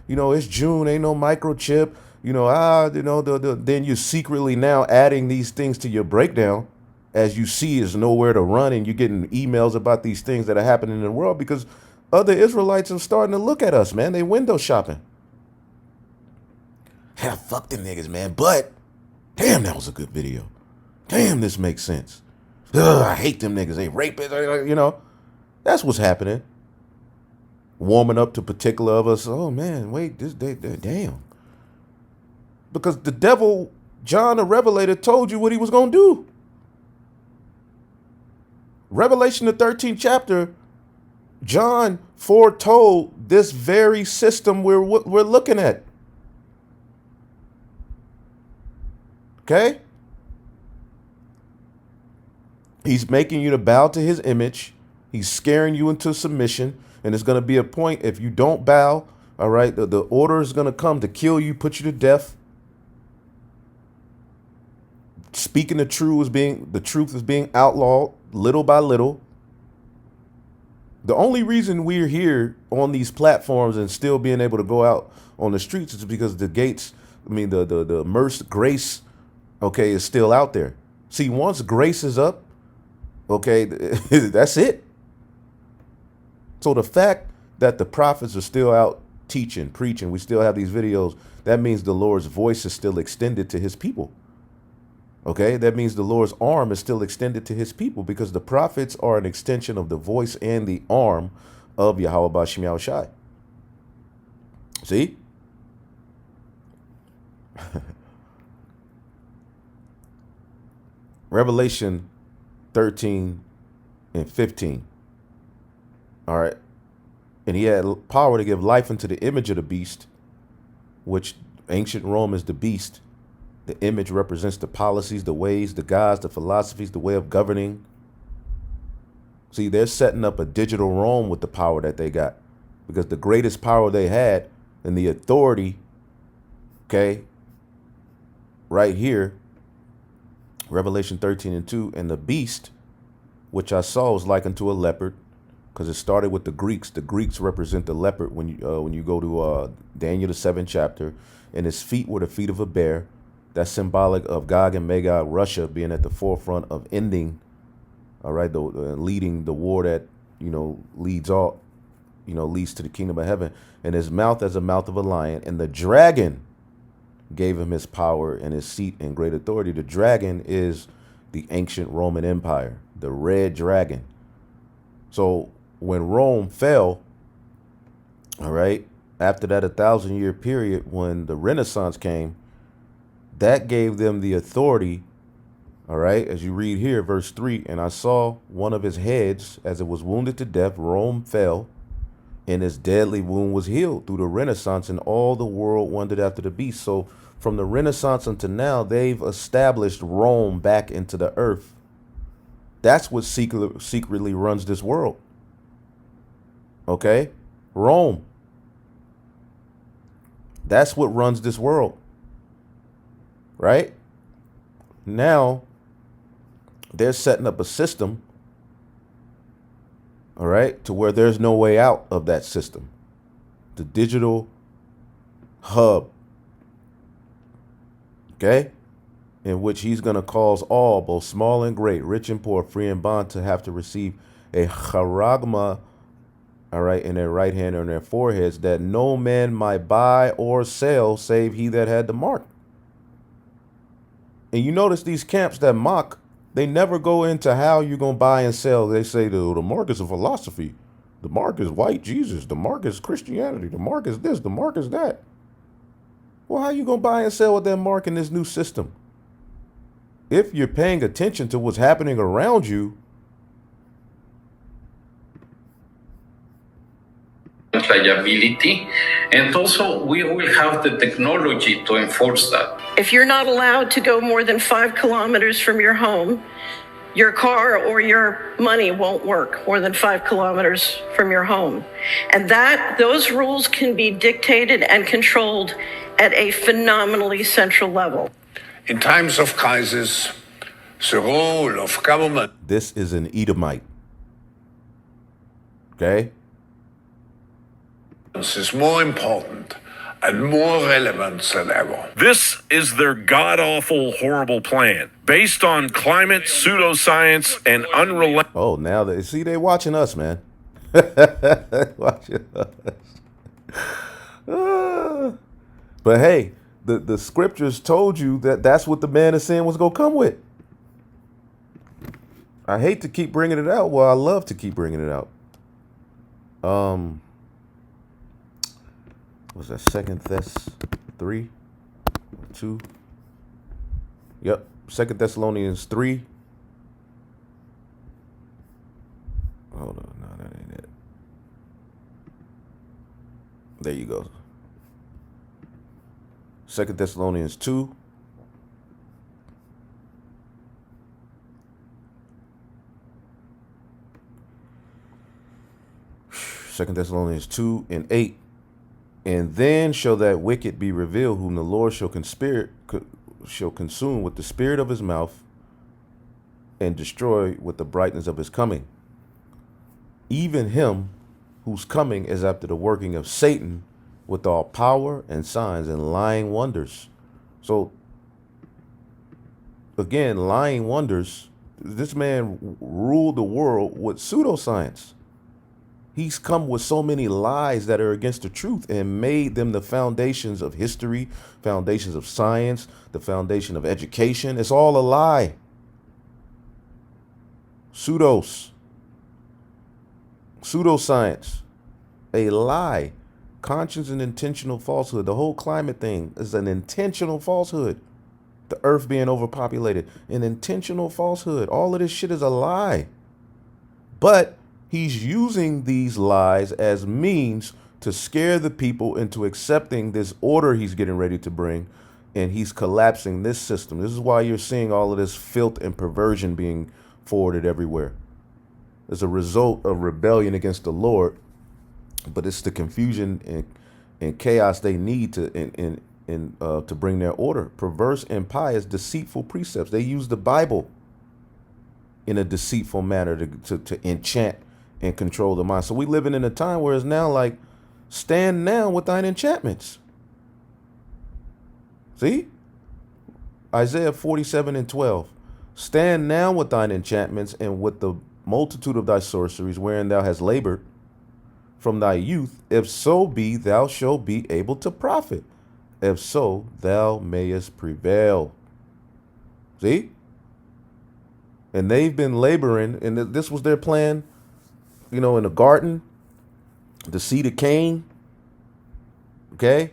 you know, it's June, ain't no microchip, you know, you know, then you're secretly now adding these things to your breakdown as you see is nowhere to run, and you're getting emails about these things that are happening in the world because other Israelites are starting to look at us, man. They window shopping. Yeah, fuck them niggas, man. But damn, that was a good video. Damn, this makes sense. Ugh, I hate them niggas. They rapists, you know. That's what's happening. Warming up to particular of us. Oh man, wait, damn. Because the devil, John the Revelator, told you what he was gonna do. Revelation, the 13th chapter, John foretold this very system we're looking at. Okay? He's making you to bow to his image. He's scaring you into submission. And there's going to be a point, if you don't bow, all right, the order is going to come to kill you, put you to death. Speaking the truth is being outlawed little by little. The only reason we're here on these platforms and still being able to go out on the streets is because the gates, the immersed grace, okay, is still out there. See, once grace is up, okay, that's it. So the fact that the prophets are still out teaching, preaching, we still have these videos, that means the Lord's voice is still extended to his people. Okay, that means the Lord's arm is still extended to his people, because the prophets are an extension of the voice and the arm of Yahweh B'Shem Yahushai. See? Revelation 13 and 15. All right. And he had power to give life unto the image of the beast, which ancient Rome is the beast. The image represents the policies, the ways, the gods, the philosophies, the way of governing. See, they're setting up a digital Rome with the power that they got, because the greatest power they had and the authority, okay, right here, Revelation 13 and 2, and the beast, which I saw, was likened to a leopard, because it started with the Greeks. The Greeks represent the leopard when you go to Daniel the 7th chapter, and his feet were the feet of a bear. That's symbolic of Gog and Magog, Russia, being at the forefront of ending, all right, leading the war that, leads to the kingdom of heaven. And his mouth as a mouth of a lion. And the dragon gave him his power and his seat and great authority. The dragon is the ancient Roman Empire, the red dragon. So when Rome fell, all right, after that 1,000-year period, when the Renaissance came, that gave them the authority, all right, as you read here, verse 3, and I saw one of his heads as it was wounded to death. Rome fell, and his deadly wound was healed through the Renaissance, and all the world wondered after the beast. So from the Renaissance until now, they've established Rome back into the earth. That's what secretly runs this world. Okay? Rome. That's what runs this world. Right? Now, they're setting up a system, all right, to where there's no way out of that system. The digital hub, okay, in which he's going to cause all, both small and great, rich and poor, free and bond, to have to receive a charagma, all right, in their right hand or in their foreheads, that no man might buy or sell save he that had the mark. And you notice these camps that mock, they never go into how you're going to buy and sell. They say the mark is a philosophy. The mark is white Jesus. The mark is Christianity. The mark is this. The mark is that. Well, how you going to buy and sell with that mark in this new system? If you're paying attention to what's happening around you, liability, and also we will have the technology to enforce that. If you're not allowed to go more than 5 kilometers from your home, your car or your money won't work more than 5 kilometers from your home. And those rules can be dictated and controlled at a phenomenally central level. In times of crisis, the role of government. This is an Edomite. Okay? Is more important and more relevant than ever. This is their god-awful, horrible plan, based on climate, pseudoscience, and unrelenting... Oh, now they're watching us, man. Watching us. But hey, the scriptures told you that's what the man of sin was going to come with. I hate to keep bringing it out. Well, I love to keep bringing it out. Was that 2 Thess 3 or 2? Yep, 2 Thessalonians 3. Hold on. No, that ain't it. There you go. 2 Thessalonians 2. Second Thessalonians 2 and 8. And then shall that wicked be revealed, whom the Lord shall consume with the spirit of his mouth and destroy with the brightness of his coming. Even him whose coming is after the working of Satan with all power and signs and lying wonders. So again, lying wonders. This man ruled the world with pseudoscience. He's come with so many lies that are against the truth and made them the foundations of history, foundations of science, the foundation of education. It's all a lie. Pseudoscience, a lie, conscious and intentional falsehood. The whole climate thing is an intentional falsehood. The earth being overpopulated, an intentional falsehood. All of this shit is a lie. But he's using these lies as means to scare the people into accepting this order he's getting ready to bring, and he's collapsing this system. This is why you're seeing all of this filth and perversion being forwarded everywhere. As a result of rebellion against the Lord, but it's the confusion and chaos they need to to bring their order. Perverse and pious, deceitful precepts. They use the Bible in a deceitful manner to enchant and control the mind. So we living in a time where it's now like, stand now with thine enchantments. See? Isaiah 47 and 12. Stand now with thine enchantments and with the multitude of thy sorceries wherein thou hast labored from thy youth, if so be thou shalt be able to profit, if so thou mayest prevail. See? And they've been laboring, and this was their plan, in the garden, the seed of Cain, okay?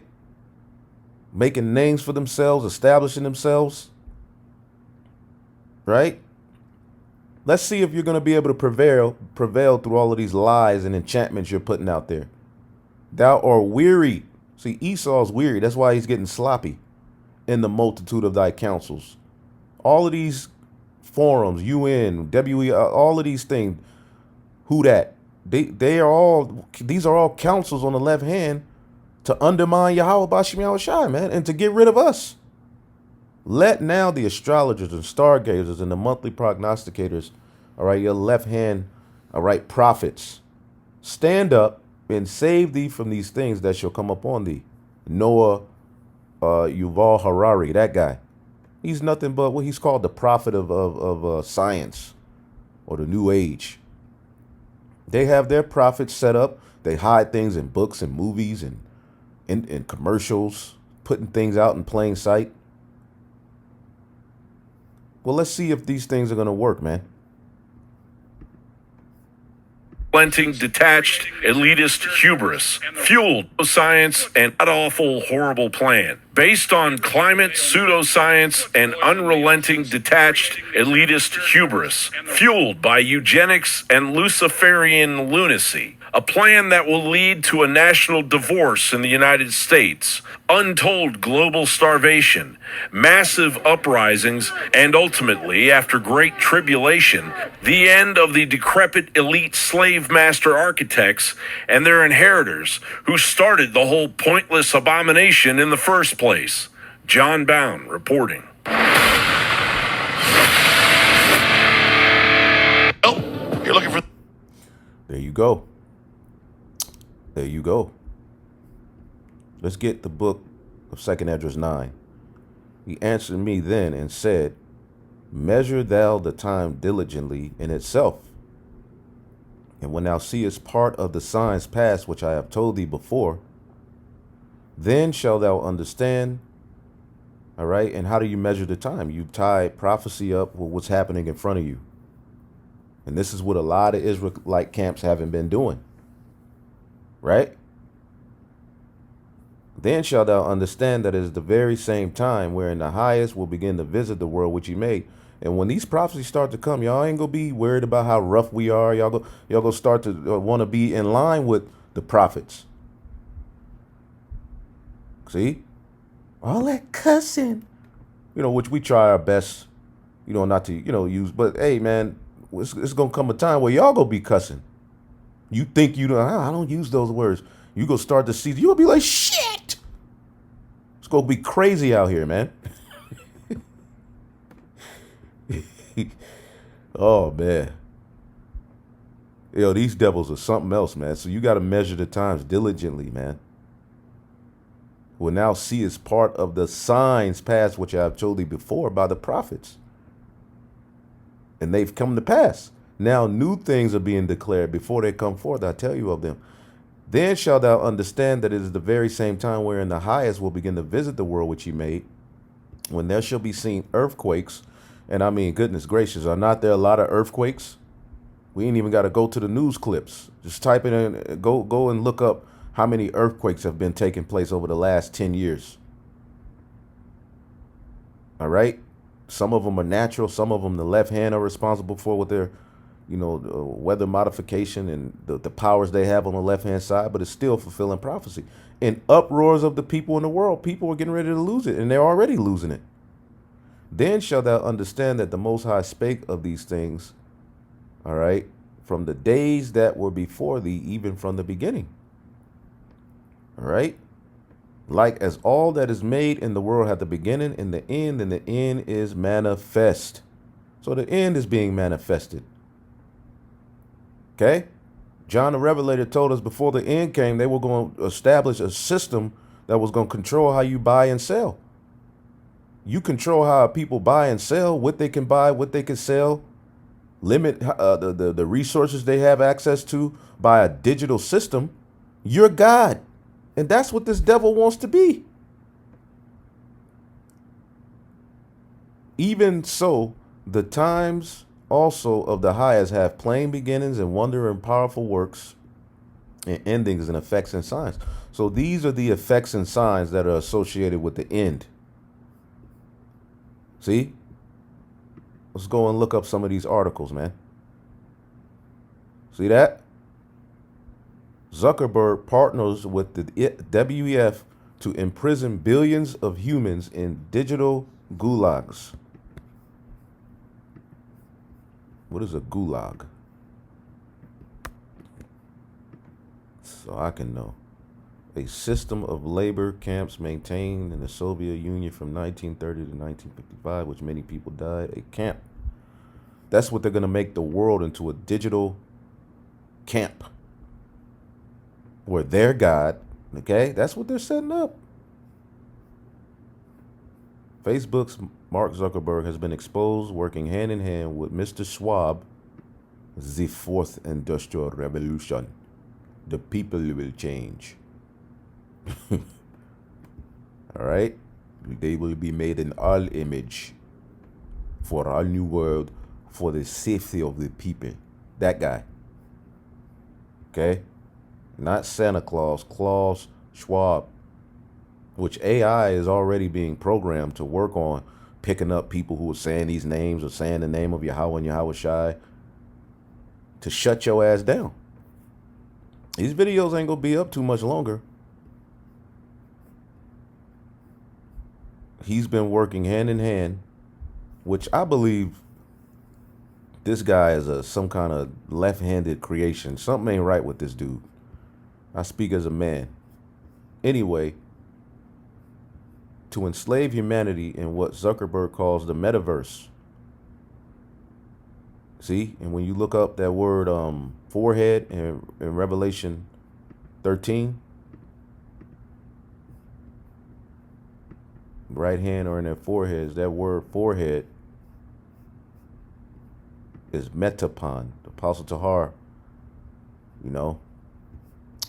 Making names for themselves, establishing themselves, right? Let's see if you're going to be able to prevail through all of these lies and enchantments you're putting out there. Thou art weary. See, Esau's weary. That's why he's getting sloppy in the multitude of thy counsels. All of these forums, UN, WE, all of these things, who that? These are all counsels on the left hand to undermine Yahweh Bashim Yahushai, man, and to get rid of us. Let now the astrologers and stargazers and the monthly prognosticators, all right, your left hand, all right, prophets, stand up and save thee from these things that shall come upon thee. Noah, Yuval Harari, that guy. He's nothing but what he's called the prophet of science or the new age. They have their prophets set up. They hide things in books and movies and in commercials, putting things out in plain sight. Well, let's see if these things are going to work, man. Relenting, detached, elitist hubris, fueled by science and an awful, horrible plan. Based on climate, pseudoscience, and unrelenting, detached, elitist hubris, fueled by eugenics and Luciferian lunacy. A plan that will lead to a national divorce in the United States, untold global starvation, massive uprisings, and ultimately, after great tribulation, the end of the decrepit elite slave master architects and their inheritors who started the whole pointless abomination in the first place. John Bound reporting. Oh, you're looking for... There you go. There you go. Let's get the book of 2nd Esdras 9. He answered me then and said, measure thou the time diligently in itself. And when thou seest part of the signs past which I have told thee before, then shalt thou understand. All right. And how do you measure the time? You tie prophecy up with what's happening in front of you. And this is what a lot of Israelite camps haven't been doing. Right? Then shalt thou understand that it is the very same time wherein the highest will begin to visit the world which he made. And when these prophecies start to come, y'all ain't gonna be worried about how rough we are. Y'all go start to want to be in line with the prophets. See, all that cussing, which we try our best, not to, use. But hey, man, it's gonna come a time where y'all gonna be cussing. You think I don't use those words. You go start to see, you'll be like, shit. It's gonna be crazy out here, man. Oh man. These devils are something else, man. So you got to measure the times diligently, man. We'll now see as part of the signs past, which I've told you before, by the prophets. And they've come to pass. Now new things are being declared before they come forth. I tell you of them. Then shalt thou understand that it is the very same time wherein the highest will begin to visit the world which he made, when there shall be seen earthquakes. And I mean, goodness gracious, are not there a lot of earthquakes? We ain't even got to go to the news clips. Just type it in, go and look up how many earthquakes have been taking place over the last 10 years. All right? Some of them are natural. Some of them the left hand are responsible for with their, weather modification and the powers they have on the left-hand side, but it's still fulfilling prophecy. In uproars of the people in the world, people are getting ready to lose it, and they're already losing it. Then shalt thou understand that the Most High spake of these things, all right, from the days that were before thee, even from the beginning. All right? Like as all that is made in the world hath the beginning and the end is manifest. So the end is being manifested. Okay? John the Revelator told us before the end came, they were going to establish a system that was going to control how you buy and sell. You control how people buy and sell, what they can buy, what they can sell, limit the resources they have access to by a digital system. You're God. And that's what this devil wants to be. Even so, the times also of the highest have plain beginnings and wonder and powerful works and endings and effects and signs. So these are the effects and signs that are associated with the end. See? Let's go and look up some of these articles, man. See that? Zuckerberg partners with the WEF to imprison billions of humans in digital gulags. What is a gulag? So I can know. A system of labor camps maintained in the Soviet Union from 1930 to 1955, which many people died. A camp. That's what they're going to make the world into, a digital camp. Where they're God. Okay? That's what they're setting up. Facebook's Mark Zuckerberg has been exposed working hand in hand with Mr. Schwab. The fourth industrial revolution. The people will change. All right? They will be made in our image for our new world, for the safety of the people. That guy. Okay? Not Santa Claus, Klaus Schwab, which AI is already being programmed to work on picking up people who are saying these names or saying the name of Yahweh and Yahweh Shai to shut your ass down. These videos ain't gonna be up too much longer. He's been working hand in hand, which I believe this guy is some kind of left-handed creation. Something ain't right with this dude. I speak as a man. Anyway, to enslave humanity in what Zuckerberg calls the metaverse. See, and when you look up that word forehead in Revelation 13, right hand or in their foreheads, that word forehead is metapon. The Apostle Tahar,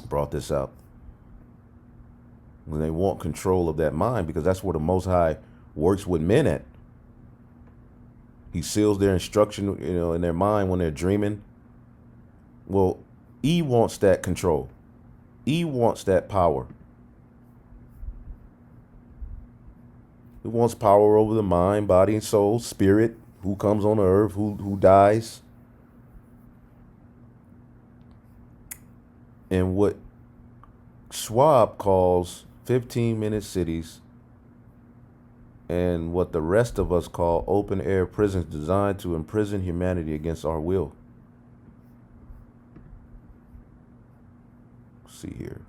brought this up. When they want control of that mind, because that's where the Most High works with men at. He seals their instruction, in their mind when they're dreaming. Well, he wants that control. He wants that power. He wants power over the mind, body, and soul, spirit, who comes on the earth, who dies, and what Schwab calls 15-minute cities, and what the rest of us call open-air prisons designed to imprison humanity against our will. Let's see here.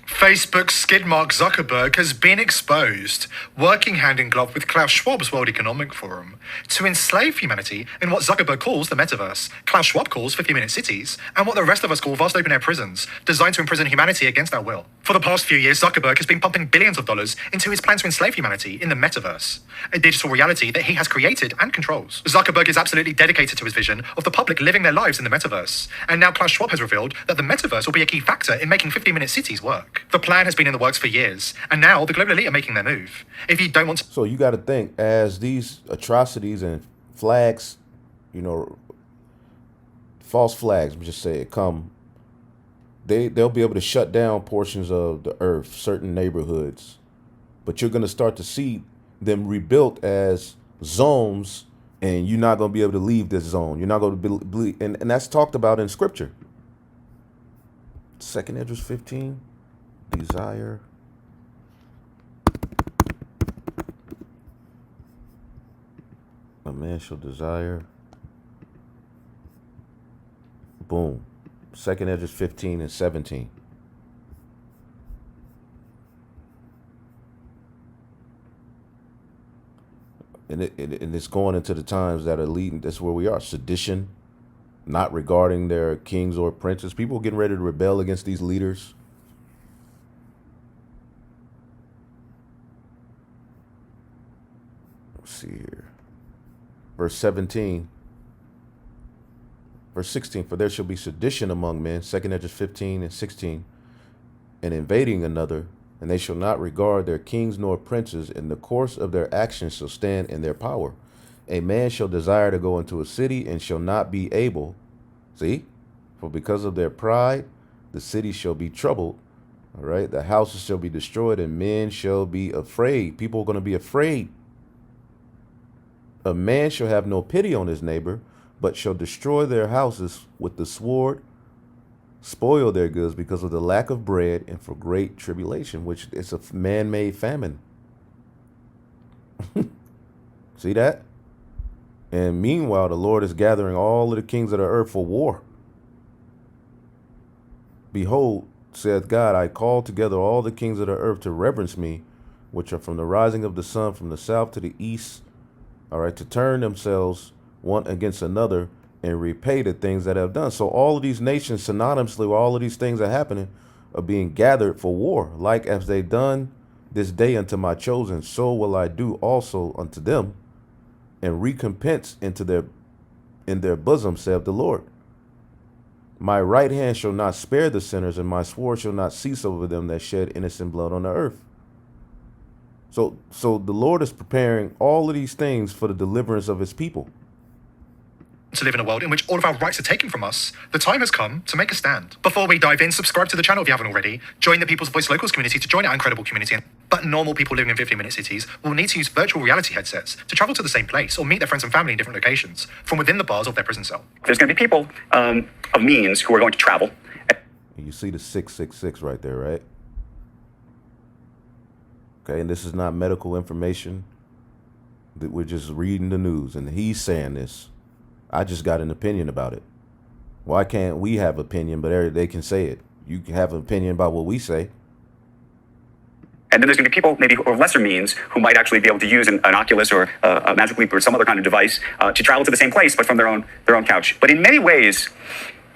Facebook's skid Mark Zuckerberg has been exposed, working hand in glove with Klaus Schwab's World Economic Forum, to enslave humanity in what Zuckerberg calls the metaverse, Klaus Schwab calls 50-minute cities, and what the rest of us call vast open-air prisons, designed to imprison humanity against our will. For the past few years, Zuckerberg has been pumping billions of dollars into his plan to enslave humanity in the metaverse, a digital reality that he has created and controls. Zuckerberg is absolutely dedicated to his vision of the public living their lives in the metaverse, and now Klaus Schwab has revealed that the metaverse will be a key factor in making 50-minute cities work. The plan has been in the works for years, and now the global elite are making their move. If you don't want to... So you got to think, as these atrocities and flags, false flags, just say it, come, they'll be able to shut down portions of the earth, certain neighborhoods. But you're going to start to see them rebuilt as zones, and you're not going to be able to leave this zone. You're not going to be, and that's talked about in scripture. 2 Ezra 15. Desire. A man shall desire. Boom. 2 Ezra 15 and 17. And it's going into the times that are leading. That's where we are. Sedition, not regarding their kings or princes. People getting ready to rebel against these leaders. See here, verse 17, verse 16, for there shall be sedition among men, 2 Ezra 15 and 16, and invading another, and they shall not regard their kings nor princes, and the course of their actions shall stand in their power. A man shall desire to go into a city and shall not be able, see, for because of their pride, the city shall be troubled, all right, the houses shall be destroyed, and men shall be afraid. People are going to be afraid. A man shall have no pity on his neighbor, but shall destroy their houses with the sword, spoil their goods because of the lack of bread and for great tribulation, which is a man-made famine. See that? And meanwhile, the Lord is gathering all of the kings of the earth for war. Behold, saith God, I call together all the kings of the earth to reverence me, which are from the rising of the sun, from the south to the east, all right, to turn themselves one against another and repay the things that have done. So all of these nations synonymously, where all of these things are happening, are being gathered for war. Like as they done this day unto my chosen, so will I do also unto them, and recompense in their bosom, saith the Lord. My right hand shall not spare the sinners, and my sword shall not cease over them that shed innocent blood on the earth. So the Lord is preparing all of these things for the deliverance of his people. To live in a world in which all of our rights are taken from us, the time has come to make a stand. Before we dive in, subscribe to the channel if you haven't already. Join the People's Voice Locals community to join our incredible community. But normal people living in 50-minute cities will need to use virtual reality headsets to travel to the same place or meet their friends and family in different locations from within the bars of their prison cell. There's going to be people of means who are going to travel. And you see the 666 right there, right? Okay, and this is not medical information. We're just reading the news, and he's saying this. I just got an opinion about it. Why can't we have opinion, but they can say it? You can have an opinion about what we say. And then there's going to be people maybe of lesser means who might actually be able to use an Oculus or a Magic Leap or some other kind of device to travel to the same place, but from their own couch. But in many ways,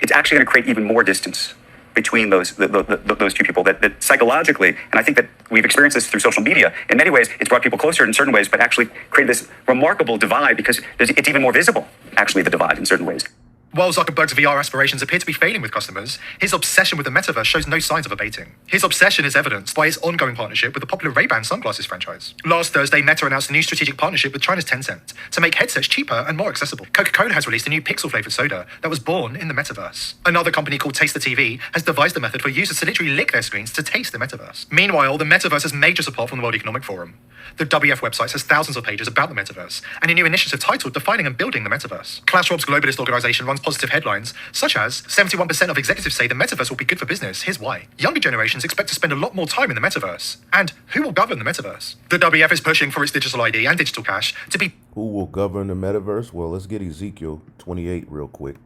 it's actually going to create even more distance between those two people, that psychologically, and I think that we've experienced this through social media, in many ways it's brought people closer in certain ways, but actually created this remarkable divide because it's even more visible, actually, the divide in certain ways. While Zuckerberg's VR aspirations appear to be failing with customers, his obsession with the metaverse shows no signs of abating. His obsession is evidenced by his ongoing partnership with the popular Ray-Ban sunglasses franchise. Last Thursday, Meta announced a new strategic partnership with China's Tencent to make headsets cheaper and more accessible. Coca-Cola has released a new pixel-flavored soda that was born in the metaverse. Another company called Taste the TV has devised a method for users to literally lick their screens to taste the metaverse. Meanwhile, the metaverse has major support from the World Economic Forum. The WF website has thousands of pages about the metaverse and a new initiative titled Defining and Building the Metaverse. Klaus Schwab's globalist organization runs positive headlines, such as 71% of executives say the metaverse will be good for business. Here's why. Younger generations expect to spend a lot more time in the metaverse. And who will govern the metaverse? The WF is pushing for its digital ID and digital cash to be... Who will govern the metaverse? Well, let's get Ezekiel 28 real quick.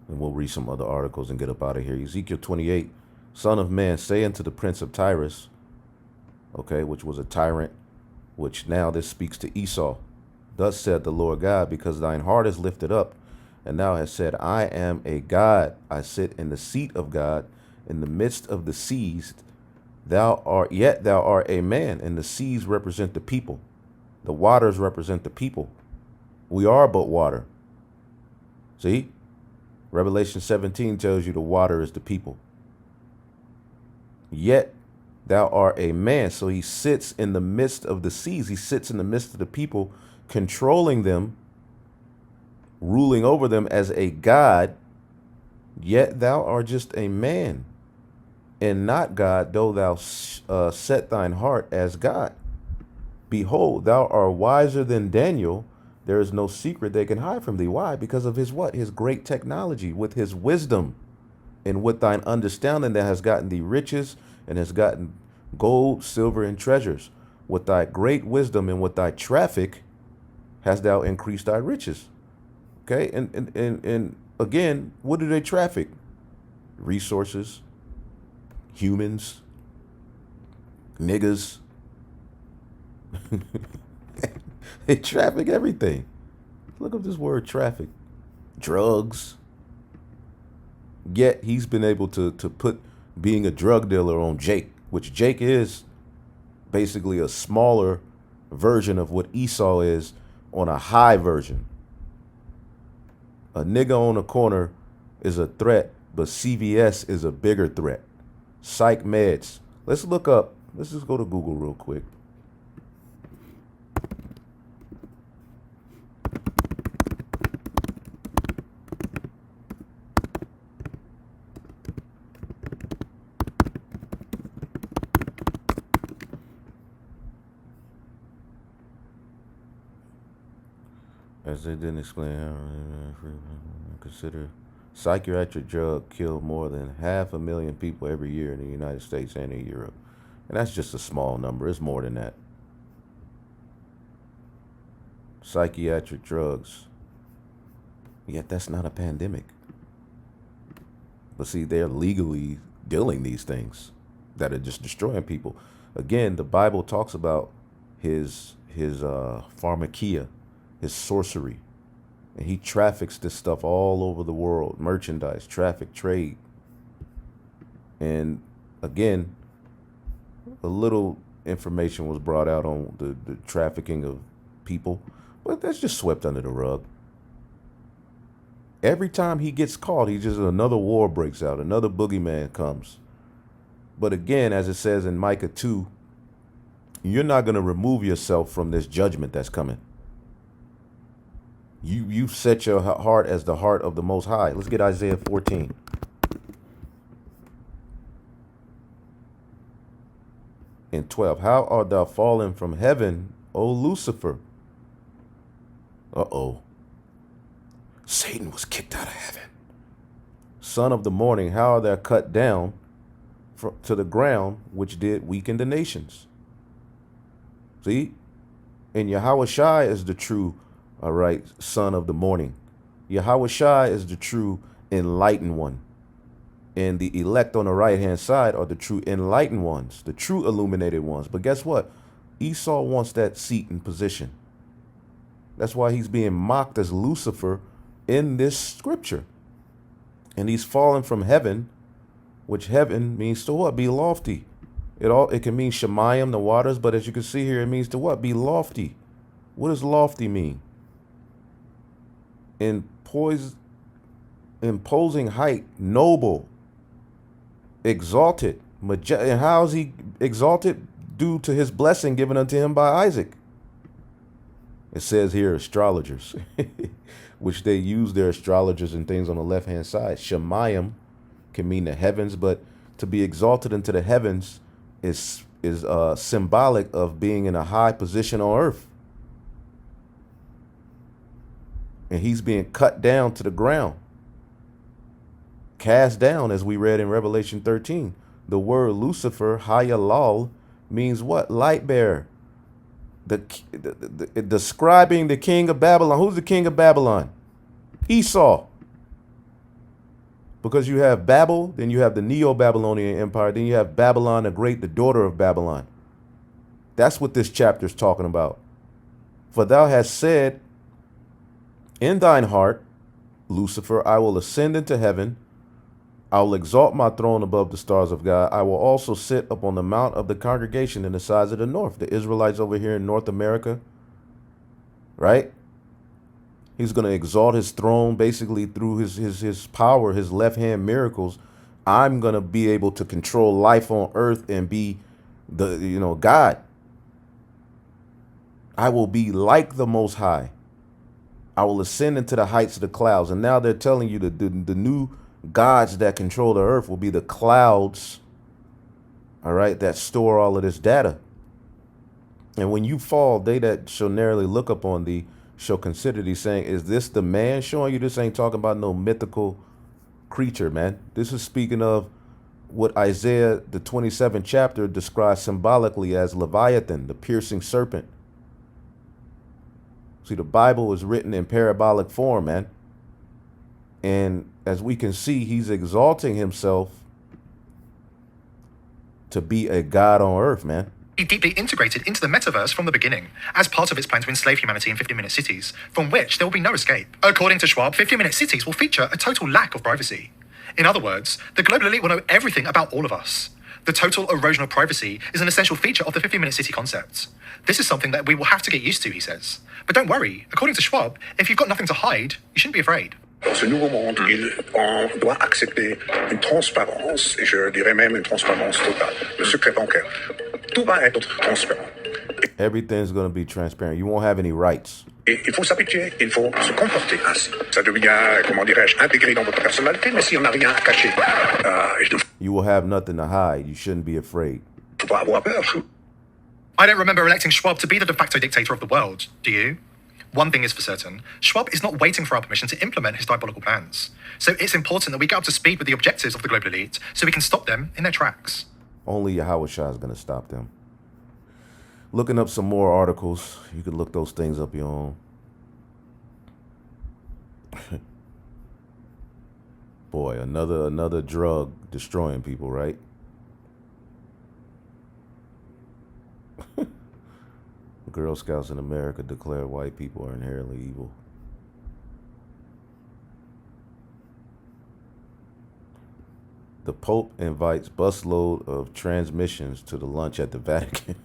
And we'll read some other articles and get up out of here. Ezekiel 28, Son of man, say unto the prince of Tyrus, okay, which was a tyrant, which now this speaks to Esau. Thus said the Lord God, because thine heart is lifted up, and thou hast said, I am a God, I sit in the seat of God, in the midst of the seas. Thou art a man, and the seas represent the people. The waters represent the people. We are but water. See? Revelation 17 tells you the water is the people. Yet thou art a man. So he sits in the midst of the seas. He sits in the midst of the people, controlling them, ruling over them as a God. Yet thou art just a man, and not God, though thou set thine heart as God. Behold, thou art wiser than Daniel. There is no secret they can hide from thee. Why? Because of his what? His great technology, with his wisdom, and with thine understanding that has gotten thee riches, and has gotten gold, silver, and treasures. With thy great wisdom and with thy traffic hast thou increased thy riches. Okay, and again, what do they traffic? Resources, humans, niggas. They traffic everything. Look up this word traffic. Drugs. Yet he's been able to put being a drug dealer on Jake, which Jake is basically a smaller version of what Esau is on a high version. A nigga on the corner is a threat, but CVS is a bigger threat. Psych meds. Let's just go to Google real quick. As they didn't explain how consider psychiatric drug kill more than 500,000 people every year in the United States and in Europe. And that's just a small number. It's more than that. Psychiatric drugs. Yet that's not a pandemic. But see, they're legally dealing these things that are just destroying people. Again, the Bible talks about his pharmakia, his sorcery, and he traffics this stuff all over the world. Merchandise, traffic, trade. And again, a little information was brought out on the trafficking of people, but that's just swept under the rug. Every time he gets caught, another war breaks out, another boogeyman comes. But again, as it says in Micah 2, you're not going to remove yourself from this judgment that's coming. You set your heart as the heart of the Most High. Let's get Isaiah 14. And 12. How art thou fallen from heaven, O Lucifer? Uh-oh. Satan was kicked out of heaven. Son of the morning, how art thou cut down to the ground, which did weaken the nations? See? And Yahweh Shai is the true, all right, son of the morning. Yahweh Shai is the true enlightened one. And the elect on the right-hand side are the true enlightened ones, the true illuminated ones. But guess what? Esau wants that seat and position. That's why he's being mocked as Lucifer in this scripture. And he's fallen from heaven, which heaven means to what? Be lofty. It can mean Shemayim, the waters, but as you can see here, it means to what? Be lofty. What does lofty mean? in imposing height, noble, exalted, and how is he exalted? Due to his blessing given unto him by Isaac. It says here astrologers, which they use their astrologers and things on the left-hand side. Shemayim can mean the heavens, but to be exalted into the heavens is symbolic of being in a high position on earth. And he's being cut down to the ground, cast down, as we read in Revelation 13. The word Lucifer, Hayalal, means what? Light bearer. Describing the king of Babylon. Who's the king of Babylon? Esau. Because you have Babel, then you have the Neo-Babylonian Empire, then you have Babylon the Great, the daughter of Babylon. That's what this chapter is talking about. For thou hast said in thine heart, Lucifer, I will ascend into heaven. I will exalt my throne above the stars of God. I will also sit upon the mount of the congregation in the sides of the north. The Israelites over here in North America, right? He's going to exalt his throne basically through his power, his left hand miracles. I'm going to be able to control life on earth and be the, God. I will be like the Most High. I will ascend into the heights of the clouds. And now they're telling you that the new gods that control the earth will be the clouds, all right, that store all of this data. And when you fall, they that shall narrowly look upon thee shall consider thee, saying, is this the man showing you? This ain't talking about no mythical creature, man. This is speaking of what Isaiah, the 27th chapter, describes symbolically as Leviathan, the piercing serpent. See, the Bible is written in parabolic form, man. And as we can see, he's exalting himself to be a god on earth, man. Be deeply integrated into the metaverse from the beginning, as part of its plan to enslave humanity in 50-minute cities, from which there will be no escape. According to Schwab, 50-minute cities will feature a total lack of privacy. In other words, the global elite will know everything about all of us. The total erosion of privacy is an essential feature of the 50-minute city concept. This is something that we will have to get used to, he says. But don't worry, according to Schwab, if you've got nothing to hide, you shouldn't be afraid. Dans ce nouveau monde, on doit accepter une transparence, et je dirais même une transparence totale. Le secret bancaire, tout va être transparent. Everything's going to be transparent. You won't have any rights. Et il faut s'habituer, il faut se comporter ainsi. Ça devient, comment dirais-je, intégré dans votre personnalité, mais si on n'a rien à cacher, you will have nothing to hide. You shouldn't be afraid. faut pas avoir peur. I don't remember electing Schwab to be the de facto dictator of the world, do you? One thing is for certain, Schwab is not waiting for our permission to implement his diabolical plans. So it's important that we get up to speed with the objectives of the global elite so we can stop them in their tracks. Only Yahweh Shah is going to stop them. Looking up some more articles. You can look those things up your own. Boy, another drug destroying people, right? Girl Scouts in America declare white people are inherently evil. The Pope invites busload of transmissions to the lunch at the Vatican.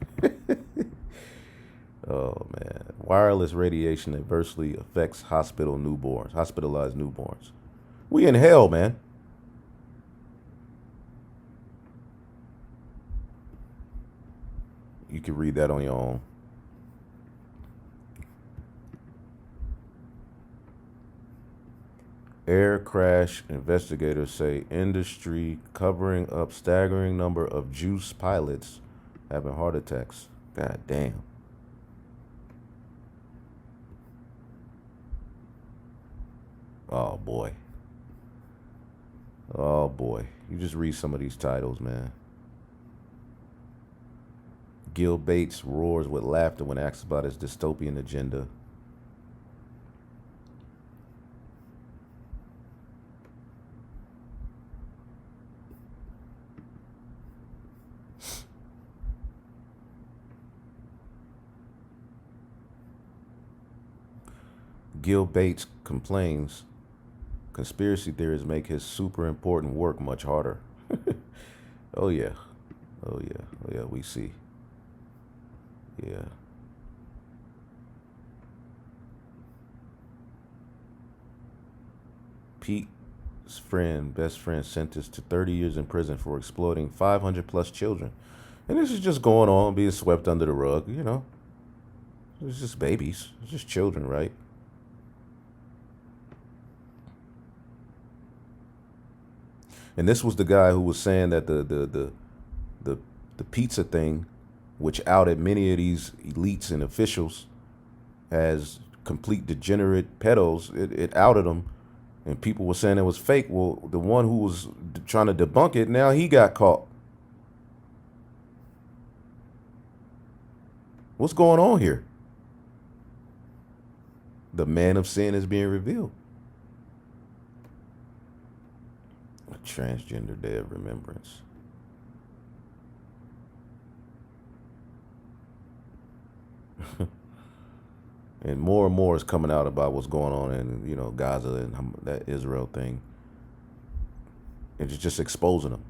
Oh, man. Wireless radiation adversely affects hospitalized newborns. We in hell, man. You can read that on your own. Air crash investigators say industry covering up staggering number of juice pilots having heart attacks. God damn. Oh boy. Oh boy. You just read some of these titles, man. Gil Bates roars with laughter when asked about his dystopian agenda. Gil Bates complains conspiracy theories make his super important work much harder. Oh yeah. Oh yeah. Oh yeah, we see. Yeah. Pete's best friend, sentenced to 30 years in prison for exploiting 500 plus children. And this is just going on, being swept under the rug, you know. It's just babies. It's just children, right? And this was the guy who was saying that the pizza thing, which outed many of these elites and officials as complete degenerate pedos, it outed them, and people were saying it was fake. Well, the one who was trying to debunk it, now he got caught. What's going on here? The man of sin is being revealed. A transgender day of remembrance. And more is coming out about what's going on in, you know, Gaza and that Israel thing. And it's just exposing them,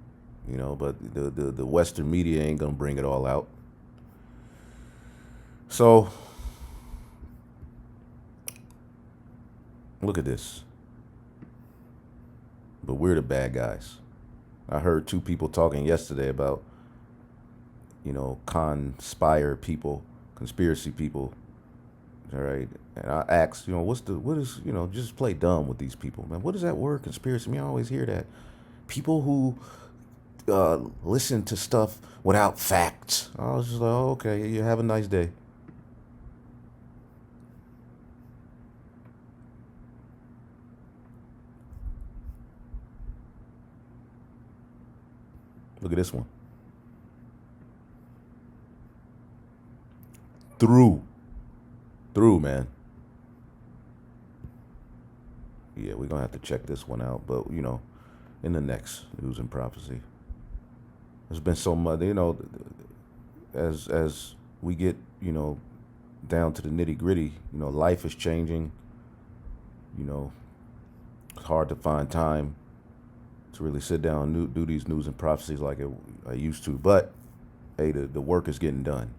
you know, but the Western media ain't gonna bring it all out. So look at this. But we're the bad guys. I heard two people talking yesterday about, you know, conspire people, conspiracy people. All right. And I asked, you know, what is, you know, just play dumb with these people, man. What is that word, conspiracy? I mean, I always hear that. People who listen to stuff without facts. I was just like, oh, okay, you have a nice day. Look at this one. Through, man. Yeah, we're gonna have to check this one out, but you know, in the next News and Prophecy. There's been so much, you know, as we get, you know, down to the nitty gritty, you know, life is changing. You know, it's hard to find time to really sit down and do these News and Prophecies like I used to, but hey, the work is getting done.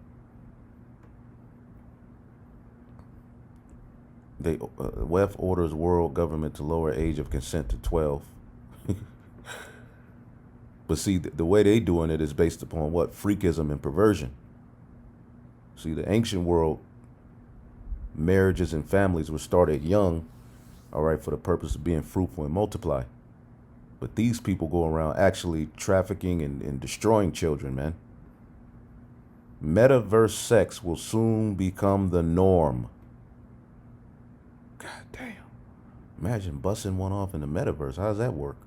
WEF orders world government to lower age of consent to 12. But see, the way they doing it is based upon what? Freakism and perversion. See, the ancient world, marriages and families were started young, all right, for the purpose of being fruitful and multiply. But these people go around actually trafficking and destroying children, man. Metaverse sex will soon become the norm. God damn. Imagine busting one off in the metaverse. How does that work?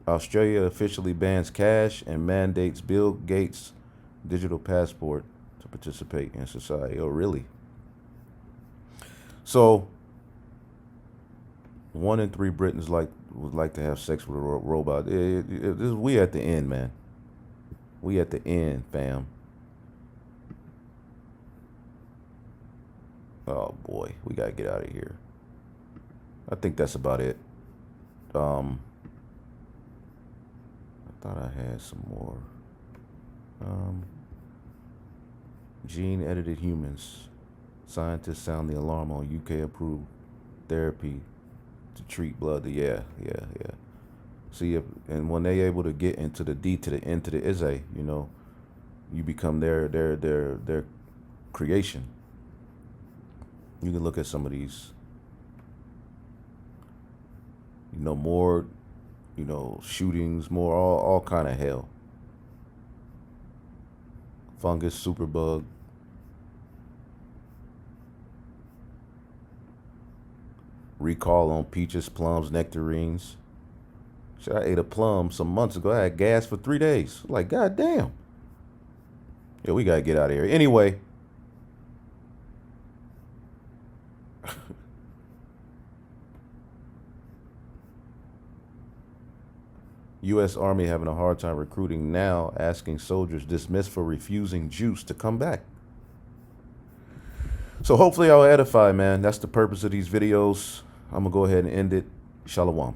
Australia officially bans cash and mandates Bill Gates' digital passport to participate in society. Oh, really? So, 1 in 3 Britons would like to have sex with a robot. We at the end, man. We at the end, fam. Oh boy, we gotta get out of here. I think that's about it. I thought I had some more. Gene-edited humans. Scientists sound the alarm on UK-approved therapy to treat blood. Yeah. See, and when they able to get into the D to the N to the Ize, you know, you become their creation. You can look at some of these, you know, more, you know, shootings, more all kind of hell. Fungus, superbug. Recall on peaches, plums, nectarines. Shit, I ate a plum some months ago. I had gas for 3 days. Like, god damn. Yeah, we gotta get out of here. Anyway. U.S. Army having a hard time recruiting now, asking soldiers dismissed for refusing juice to come back. So hopefully I'll edify, man. That's the purpose of these videos. I'm going to go ahead and end it. Shalom.